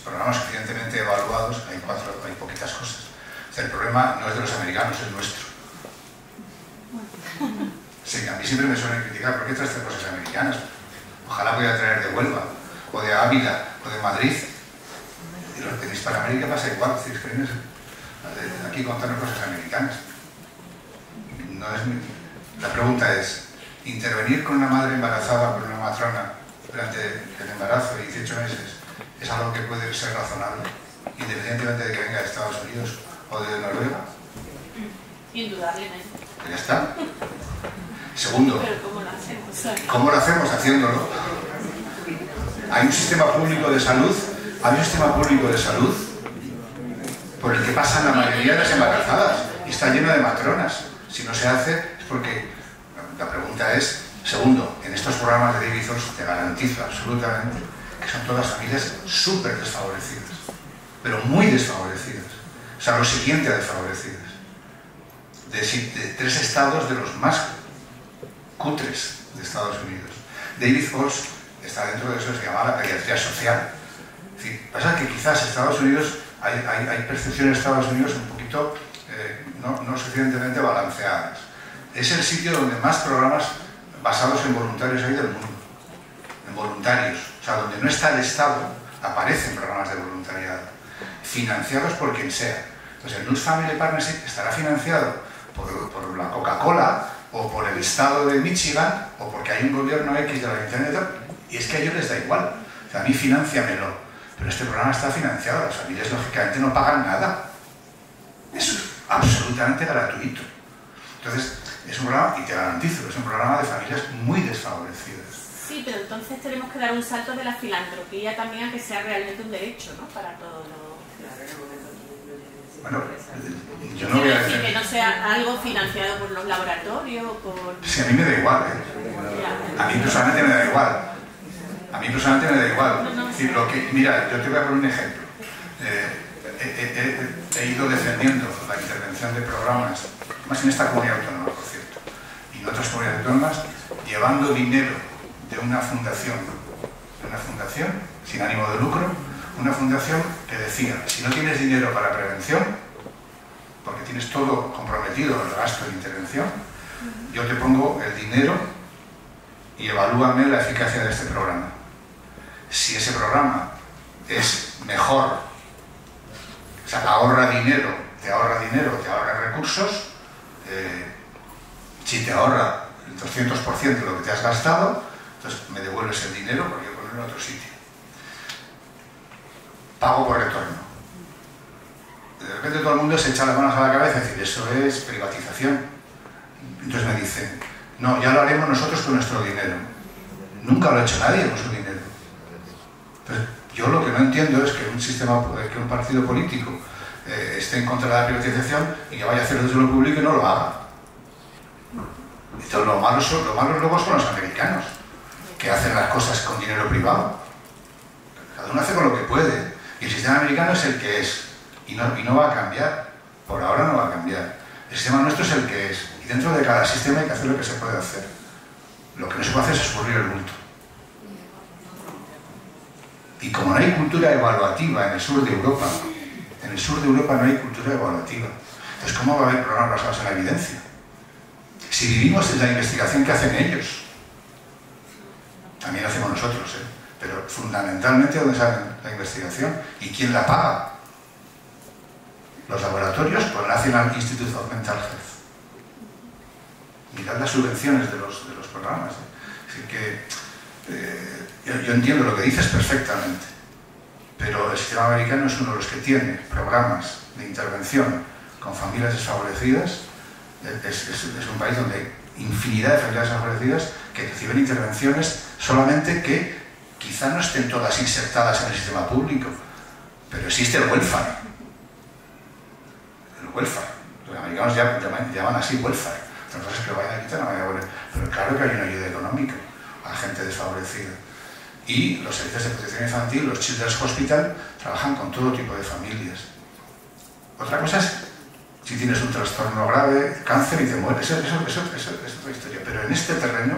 programas suficientemente evaluados, hay poquitas cosas. O sea, el problema no es de los americanos, es nuestro. Sí, a mí siempre me suelen criticar, ¿por qué traes cosas americanas? Ojalá pudiera traer de Huelva, o de Ávila, o de Madrid. Y en Hispanoamérica pasa igual, es decir, que aquí contarnos cosas americanas. La pregunta es, ¿intervenir con una madre embarazada por una matrona durante el embarazo de 18 meses es algo que puede ser razonable, independientemente de que venga de Estados Unidos o de Noruega?
Indudablemente.
Ya está. Segundo,
¿pero cómo lo hacemos?
¿Cómo lo hacemos? Haciéndolo. Hay un sistema público de salud, por el que pasan la mayoría de las embarazadas y está lleno de matronas. Si no se hace es porque, la pregunta es, segundo, en estos programas de David Walsh te garantizo absolutamente que son todas familias súper desfavorecidas, pero muy desfavorecidas, o sea, lo siguiente a desfavorecidas, de 3 estados de los más cutres de Estados Unidos. David Walsh está dentro de eso que se llama la pediatría social. Es decir, pasa que quizás Estados Unidos, hay percepciones de Estados Unidos un poquito no suficientemente balanceadas. Es el sitio donde más programas basados en voluntarios hay del mundo. En voluntarios. O sea, donde no está el Estado, aparecen programas de voluntariado. Financiados por quien sea. Entonces, el Nudge Family Partnership estará financiado por la Coca-Cola, o por el Estado de Michigan, o porque hay un gobierno X de la Internet, y es que a ellos les da igual. O sea, a mí financiamelo. Pero este programa está financiado, las familias lógicamente no pagan nada. Es absolutamente gratuito. Entonces, es un programa, y te garantizo, es un programa de familias muy desfavorecidas.
Sí, pero entonces tenemos que dar un salto de la filantropía también a que sea realmente un derecho, ¿no? Para todos los...
Bueno, yo no voy a decir
que no sea algo financiado por los laboratorios, por...
Sí, a mí me da igual, ¿eh? A mí personalmente me da igual. A mí personalmente me da igual. Es decir, mira, yo te voy a poner un ejemplo. He ido defendiendo la intervención de programas, más en esta comunidad autónoma, por cierto, y en otras comunidades autónomas, llevando dinero de una fundación sin ánimo de lucro, una fundación que decía, si no tienes dinero para prevención, porque tienes todo comprometido en el gasto de intervención, yo te pongo el dinero y evalúame la eficacia de este programa. Si ese programa es mejor, o sea, te ahorra dinero, te ahorra recursos, si te ahorra el 200% de lo que te has gastado, entonces me devuelves el dinero porque yo ponerlo en otro sitio. Pago por retorno. De repente todo el mundo se echa las manos a la cabeza y dice, eso es privatización. Entonces me dicen, no, ya lo haremos nosotros con nuestro dinero. Nunca lo ha hecho nadie con su dinero. Entonces, yo lo que no entiendo es que un partido político esté en contra de la privatización y que vaya a hacer desde lo público y no lo haga. Entonces, lo malo luego son los americanos, que hacen las cosas con dinero privado. Cada uno hace con lo que puede. Y el sistema americano es el que es. Y no va a cambiar. Por ahora no va a cambiar. El sistema nuestro es el que es. Y dentro de cada sistema hay que hacer lo que se puede hacer. Lo que no se puede hacer es escurrir el bulto. Y como no hay cultura evaluativa en el sur de Europa no hay cultura evaluativa. Entonces, ¿cómo va a haber programas basados en la evidencia? Si vivimos de la investigación que hacen ellos, también hacemos nosotros, pero fundamentalmente ¿dónde sale la investigación? ¿Y quién la paga? Los laboratorios por el National Institute of Mental Health. Mirad las subvenciones de los programas. Así que yo entiendo lo que dices perfectamente, pero el sistema americano es uno de los que tiene programas de intervención con familias desfavorecidas. Es un país donde hay infinidad de familias desfavorecidas que reciben intervenciones solamente que quizá no estén todas insertadas en el sistema público, pero existe el welfare. El welfare. Los americanos llaman así welfare. Otra cosa es que lo vayan a quitar, no vayan a volver. Pero claro que hay una ayuda económica a gente desfavorecida. Y los servicios de protección infantil, los Children's Hospital, trabajan con todo tipo de familias. Otra cosa es si tienes un trastorno grave, cáncer y te mueres. Eso es otra historia. Pero en este terreno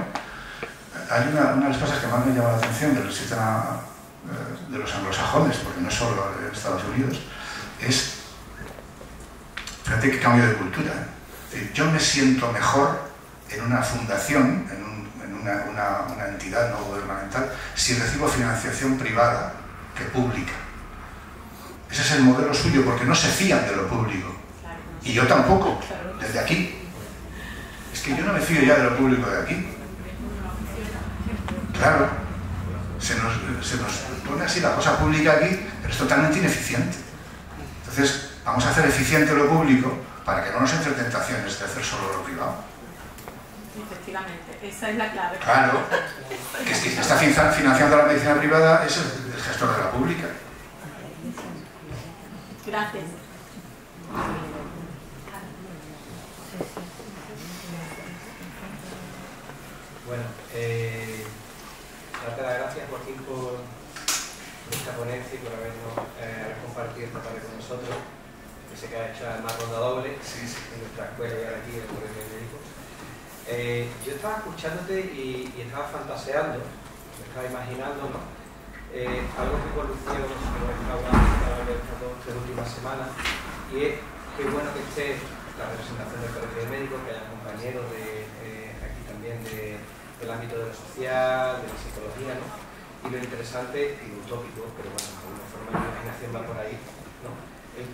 hay una de las cosas que más me llama la atención del sistema de los anglosajones, porque no es solo en Estados Unidos, es, fíjate qué cambio de cultura. Es decir, yo me siento mejor en una fundación, en una entidad no gubernamental, si recibo financiación privada que pública. Ese es el modelo suyo, porque no se fían de lo público. Y yo tampoco, desde aquí. Es que yo no me fío ya de lo público de aquí. Claro, se nos pone así la cosa pública aquí, pero es totalmente ineficiente. Entonces, vamos a hacer eficiente lo público para que no nos entre tentaciones de hacer solo lo privado.
Efectivamente, esa es la clave.
Claro, que es que está financiando la medicina privada es el gestor de la pública.
Gracias.
Bueno, darte las gracias, Joaquín, por esta ponencia y por habernos compartido esta tarde con nosotros, que sé que ha hecho además ronda doble en nuestra escuela y ahora aquí en el Colegio Médico. Yo estaba escuchándote y estaba fantaseando, me estaba imaginando, ¿no? Algo que con Lucía hemos estado hablando estas 2 últimas semanas, y es qué bueno que esté la representación del Colegio Médico, que haya compañeros aquí también del ámbito de lo social, de la psicología, ¿no? Y lo interesante y lo utópico, pero bueno, de alguna forma la imaginación va por ahí, ¿no?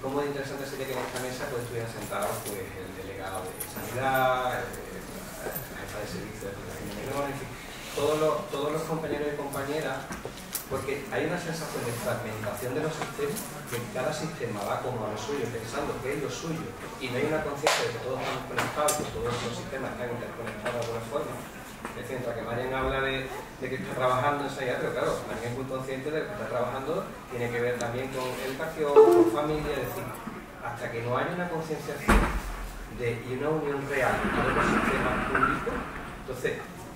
Cómo de interesante sería que en esta mesa pues estuvieran sentados pues el delegado de sanidad, la jefa de servicio de protección menor, en fin, todos los compañeros y compañeras, porque hay una sensación de fragmentación de los sistemas, que cada sistema va como a lo suyo, pensando que es lo suyo, y no hay una conciencia de que todos estamos conectados, que todos los sistemas están interconectados de alguna forma. Es decir, mientras que Marian habla de que está trabajando en sanidad, pero claro, Marian es muy consciente de que está trabajando, tiene que ver también con educación, con familia, es decir, hasta que no haya una concienciación y una unión real de los sistemas públicos, entonces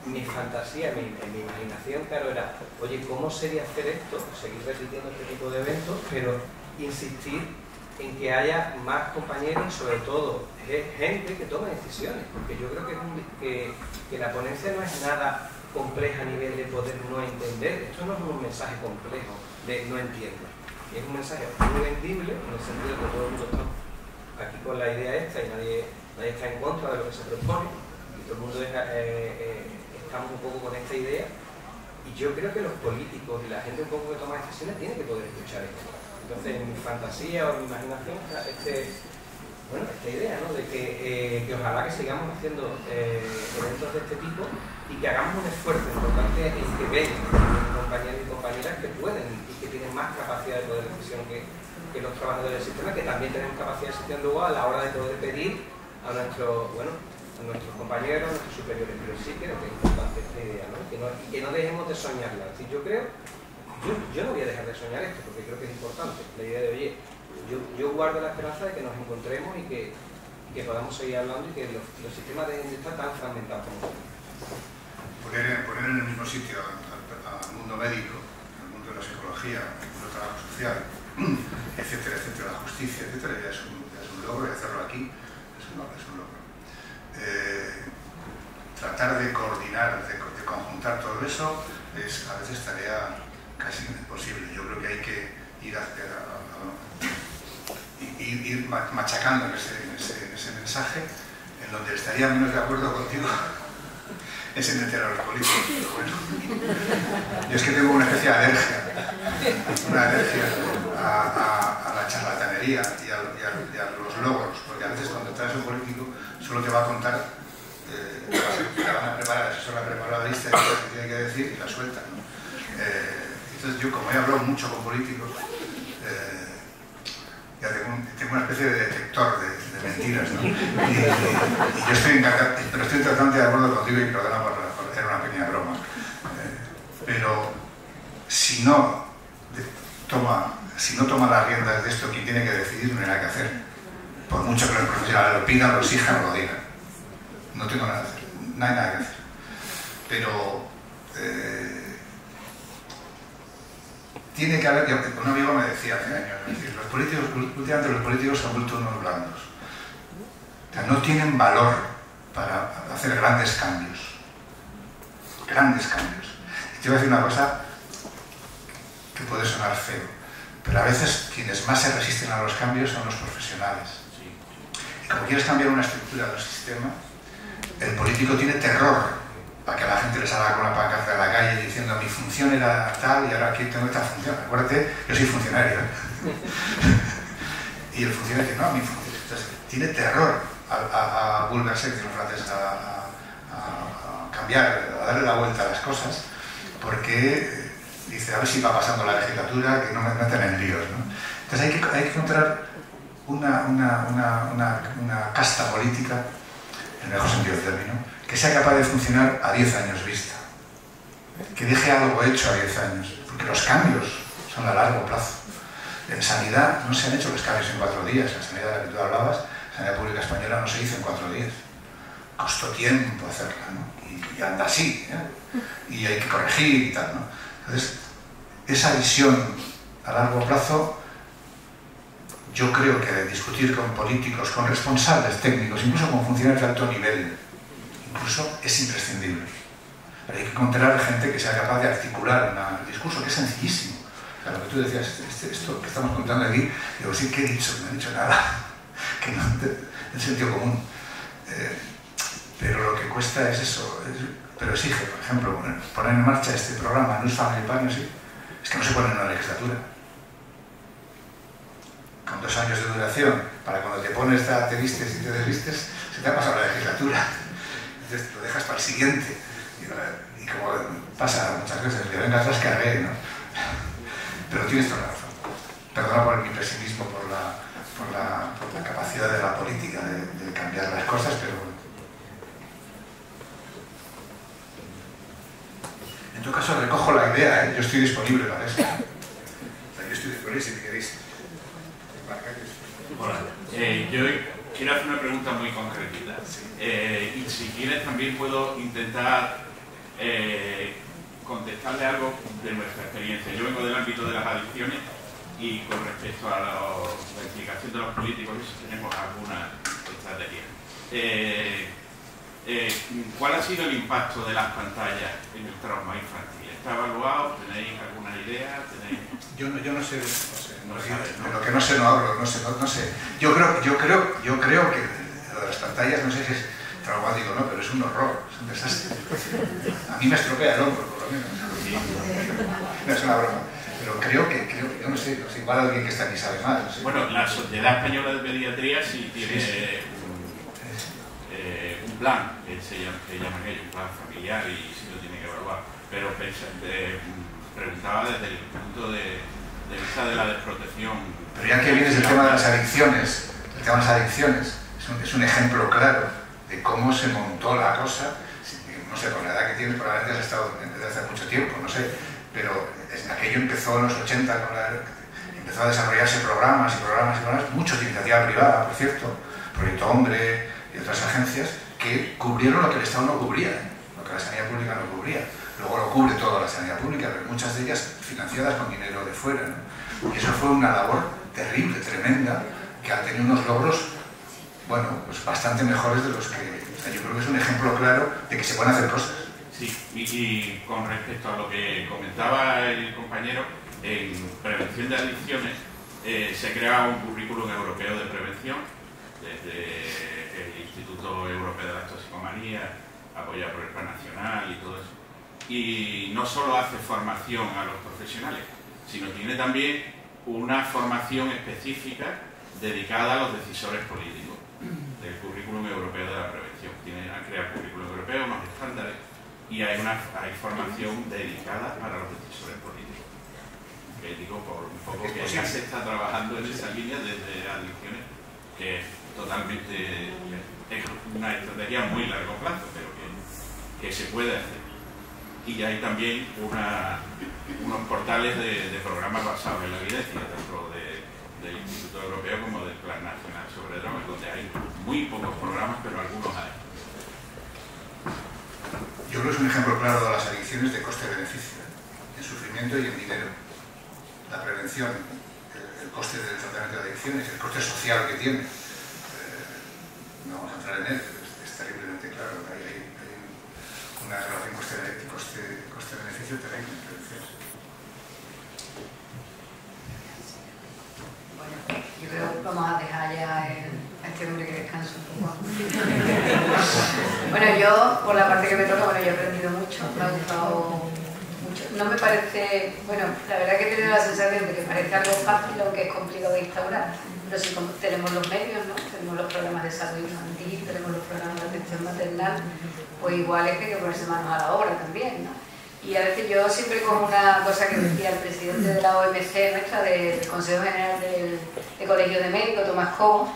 mi fantasía, mi imaginación, claro, era, oye, ¿cómo sería hacer esto? Seguir repitiendo este tipo de eventos, pero insistir en que haya más compañeros y sobre todo gente que tome decisiones, porque yo creo que la ponencia no es nada compleja a nivel de poder no entender. Esto no es un mensaje complejo de no entiendo, es un mensaje muy vendible en el sentido de que todo el mundo está aquí con la idea esta y nadie está en contra de lo que se propone y todo el mundo es estamos un poco con esta idea y yo creo que los políticos y la gente un poco que toma decisiones tiene que poder escuchar esto. Entonces, en mi fantasía o en mi imaginación está esta idea, ¿no? De que ojalá que sigamos haciendo eventos de este tipo y que hagamos un esfuerzo importante en que ven compañeros y compañeras que pueden y que tienen más capacidad de poder decisión que los trabajadores del sistema, que también tenemos capacidad de decisión luego a la hora de poder pedir a nuestros compañeros, a nuestros superiores. Pero sí creo que es importante esta idea, ¿no? Y que no dejemos de soñarla. Es decir, yo no voy a dejar de soñar esto porque creo que es importante la idea de, oye, yo guardo la esperanza de que nos encontremos y que podamos seguir hablando y que los sistemas dejen de estar tan fragmentados como son.
Poner en el mismo sitio al mundo médico, al mundo de la psicología, al mundo del trabajo social, etcétera, etcétera, la justicia, etcétera, ya es un logro, y hacerlo aquí es un logro. Tratar de coordinar, de conjuntar todo eso es a veces tarea casi imposible. Yo creo que hay que ir machacando en ese mensaje, en donde estaría menos de acuerdo contigo es en meter a los políticos, pero bueno. Yo es que tengo una especie de alergia a la charlatanería y a los logros, porque a veces cuando traes un político solo te va a contar, te van a preparar, el asesor la prepara la lista de cosas que tiene que decir y la suelta, ¿no? Entonces yo, como he hablado mucho con políticos, ya tengo una especie de detector de mentiras, ¿no? Y yo estoy encargado, pero estoy totalmente de acuerdo contigo y perdona por hacer una pequeña broma. Pero si no toma las riendas de esto, quien tiene que decidir no hay nada que hacer. Por mucho que los profesionales lo pidan, lo exijan o lo digan. No tengo nada que hacer, no hay nada que hacer. Pero tiene que haber, un amigo me decía hace años, últimamente los políticos se han vuelto unos blandos. O sea, no tienen valor para hacer grandes cambios. Grandes cambios. Y te voy a decir una cosa que puede sonar feo, pero a veces quienes más se resisten a los cambios son los profesionales. Y como quieres cambiar una estructura del sistema, el político tiene terror para que la gente le salga con una pancarta de la calle diciendo mi función era tal y ahora aquí tengo esta función. Acuérdate, yo soy funcionario. Y el funcionario dice, no, mi función. Entonces, tiene terror a vulgarse, que los franceses, a cambiar, a darle la vuelta a las cosas, porque dice, a ver si va pasando la legislatura, que no me meten en líos, ¿no? Entonces hay que encontrar una casta política, en el mejor sentido del término, que sea capaz de funcionar a 10 años vista, que deje algo hecho a 10 años, porque los cambios son a largo plazo. En sanidad no se han hecho los cambios en 4 días, la sanidad de la que tú hablabas, la sanidad pública española no se hizo en 4 días. Costó tiempo hacerla, ¿no? Y anda así, ¿eh? Y hay que corregir y tal, ¿no? Entonces, esa visión a largo plazo, yo creo que discutir con políticos, con responsables técnicos, incluso con funcionarios de alto nivel, incluso es imprescindible. Pero hay que encontrar gente que sea capaz de articular un discurso, que es sencillísimo. O sea, lo que tú decías, esto que estamos contando aquí, digo, sí, ¿qué he dicho? No he dicho nada, que no, el sentido común. Pero lo que cuesta es eso, pero exige, por ejemplo, poner en marcha este programa, News Family Partnership, es que no se pone en una legislatura. Con 2 años de duración, para cuando te pones, te vistes y te desvistes, se te ha pasado la legislatura. Entonces lo dejas para el siguiente. Y como pasa muchas veces, que venga atrás cargué, ¿no? Pero tienes toda la razón. Perdona por mi pesimismo, por la capacidad de la política de cambiar las cosas, pero bueno. En tu caso recojo la idea, ¿eh? Yo estoy disponible para eso. O sea, yo estoy disponible si me queréis.
Hola, yo quiero hacer una pregunta muy concretita. Y si quieres también puedo intentar contestarle algo de nuestra experiencia. Yo vengo del ámbito de las adicciones y con respecto a la explicación de los políticos tenemos alguna estrategia. ¿Cuál ha sido el impacto de las pantallas en el trauma infantil? ¿Está evaluado? ¿Tenéis alguna idea?
Yo no sé, de lo que no sé no hablo, no sé. Yo creo que lo de las pantallas, no sé si es traumático, ¿no? Pero es un horror, es un desastre. A mí me estropea el hombro, por lo menos. No es una broma. Pero creo que yo no sé, igual alguien que está aquí sabe más. No sé.
Bueno, la Sociedad Española de Pediatría sí tiene un plan, que llaman ellos, un plan familiar, y sí lo tiene que evaluar. Pero preguntaba desde el punto de vista de la desprotección.
Pero ya que vienes del tema de las adicciones, el tema de las adicciones es un ejemplo claro de cómo se montó la cosa. No sé, con la edad que tienes probablemente has estado desde hace mucho tiempo, no sé, pero aquello empezó en los 80, empezó a desarrollarse programas, muchos de iniciativa privada, por cierto, Proyecto Hombre y otras agencias, que cubrieron lo que el Estado no cubría, lo que la sanidad pública no cubría. Luego lo cubre toda la sanidad pública, pero muchas de ellas financiadas con dinero de fuera, ¿no? Y eso fue una labor terrible, tremenda, que ha tenido unos logros, bueno, pues bastante mejores de los que... O sea, yo creo que es un ejemplo claro de que se pueden hacer cosas.
Sí, y con respecto a lo que comentaba el compañero, en prevención de adicciones se crea un currículum europeo de prevención desde el Instituto Europeo de las Toxicomanías, apoyado por el Plan Nacional y todo eso. Y no solo hace formación a los profesionales, sino tiene también una formación específica dedicada a los decisores políticos del currículum europeo de la prevención. Han creado currículum europeo, unos estándares, y hay formación dedicada para los decisores políticos. Que digo por un poco que ya se está trabajando en esa línea desde adicciones, que es totalmente es una estrategia a muy largo plazo, pero que se puede hacer. Y hay también unos portales de programas basados en la evidencia, tanto del Instituto Europeo como del Plan Nacional sobre Drogas, donde hay muy pocos programas, pero algunos hay.
Yo creo que es un ejemplo claro de las adicciones de coste-beneficio, en sufrimiento y en dinero. La prevención, el coste del tratamiento de adicciones, el coste social que tiene. No vamos a entrar en él, es terriblemente claro. Hay una relación coste-beneficio terrible en prevención.
Bueno, yo creo que vamos a dejar ya a este hombre que descanse un poco. Bueno, yo, por la parte que me toca, bueno, yo he aprendido mucho, me ha gustado mucho. No me parece, bueno, la verdad que he tenido la sensación de que parece algo fácil, aunque es complicado de instaurar. Pero si tenemos los medios, ¿no? Tenemos los programas de salud infantil, tenemos los programas de atención maternal, pues igual es que hay que ponerse manos a la obra también, ¿no? Y a veces yo siempre como una cosa que decía el presidente de la OMC nuestra, del Consejo General de Colegio de Médicos, Tomás Cobo,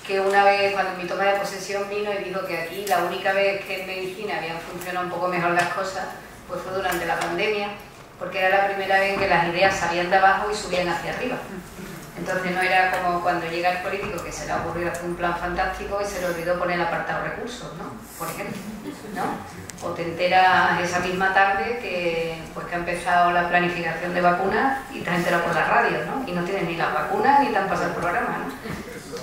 que una vez cuando en mi toma de posesión vino y dijo que aquí la única vez que en medicina habían funcionado un poco mejor las cosas pues fue durante la pandemia, porque era la primera vez que las ideas salían de abajo y subían hacia arriba. Entonces no era como cuando llega el político que se le ha ocurrido hacer un plan fantástico y se le olvidó poner el apartado recursos, ¿no? Por ejemplo, ¿no? O te enteras esa misma tarde que ha empezado la planificación de vacunas y te has enterado por la radio, ¿no? Y no tienes ni las vacunas ni te han pasado el programa, ¿no?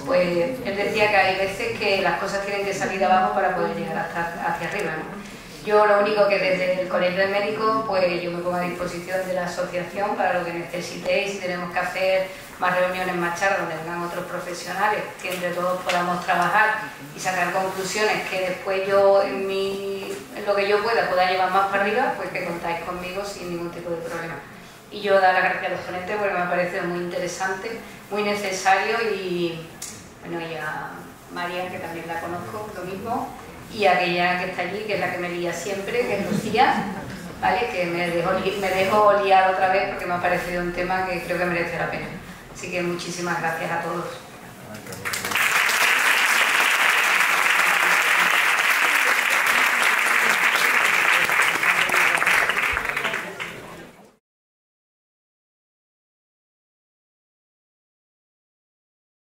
Pues él decía que hay veces que las cosas tienen que salir de abajo para poder llegar hasta hacia arriba, ¿no? Yo lo único que desde el Colegio de Médicos, pues yo me pongo a disposición de la asociación para lo que necesitéis, si tenemos que hacer más reuniones, más charlas, donde vengan otros profesionales, que entre todos podamos trabajar y sacar conclusiones que después yo en lo que yo pueda llevar más para arriba, pues que contáis conmigo sin ningún tipo de problema. Y yo dar las gracias a los ponentes porque me ha parecido muy interesante, muy necesario y bueno, y a María, que también la conozco, lo mismo, y aquella que está allí, que es la que me lía siempre, que es Lucía, ¿vale? Que me dejo liar otra vez porque me ha parecido un tema que creo que merece la pena. Así que muchísimas gracias a todos.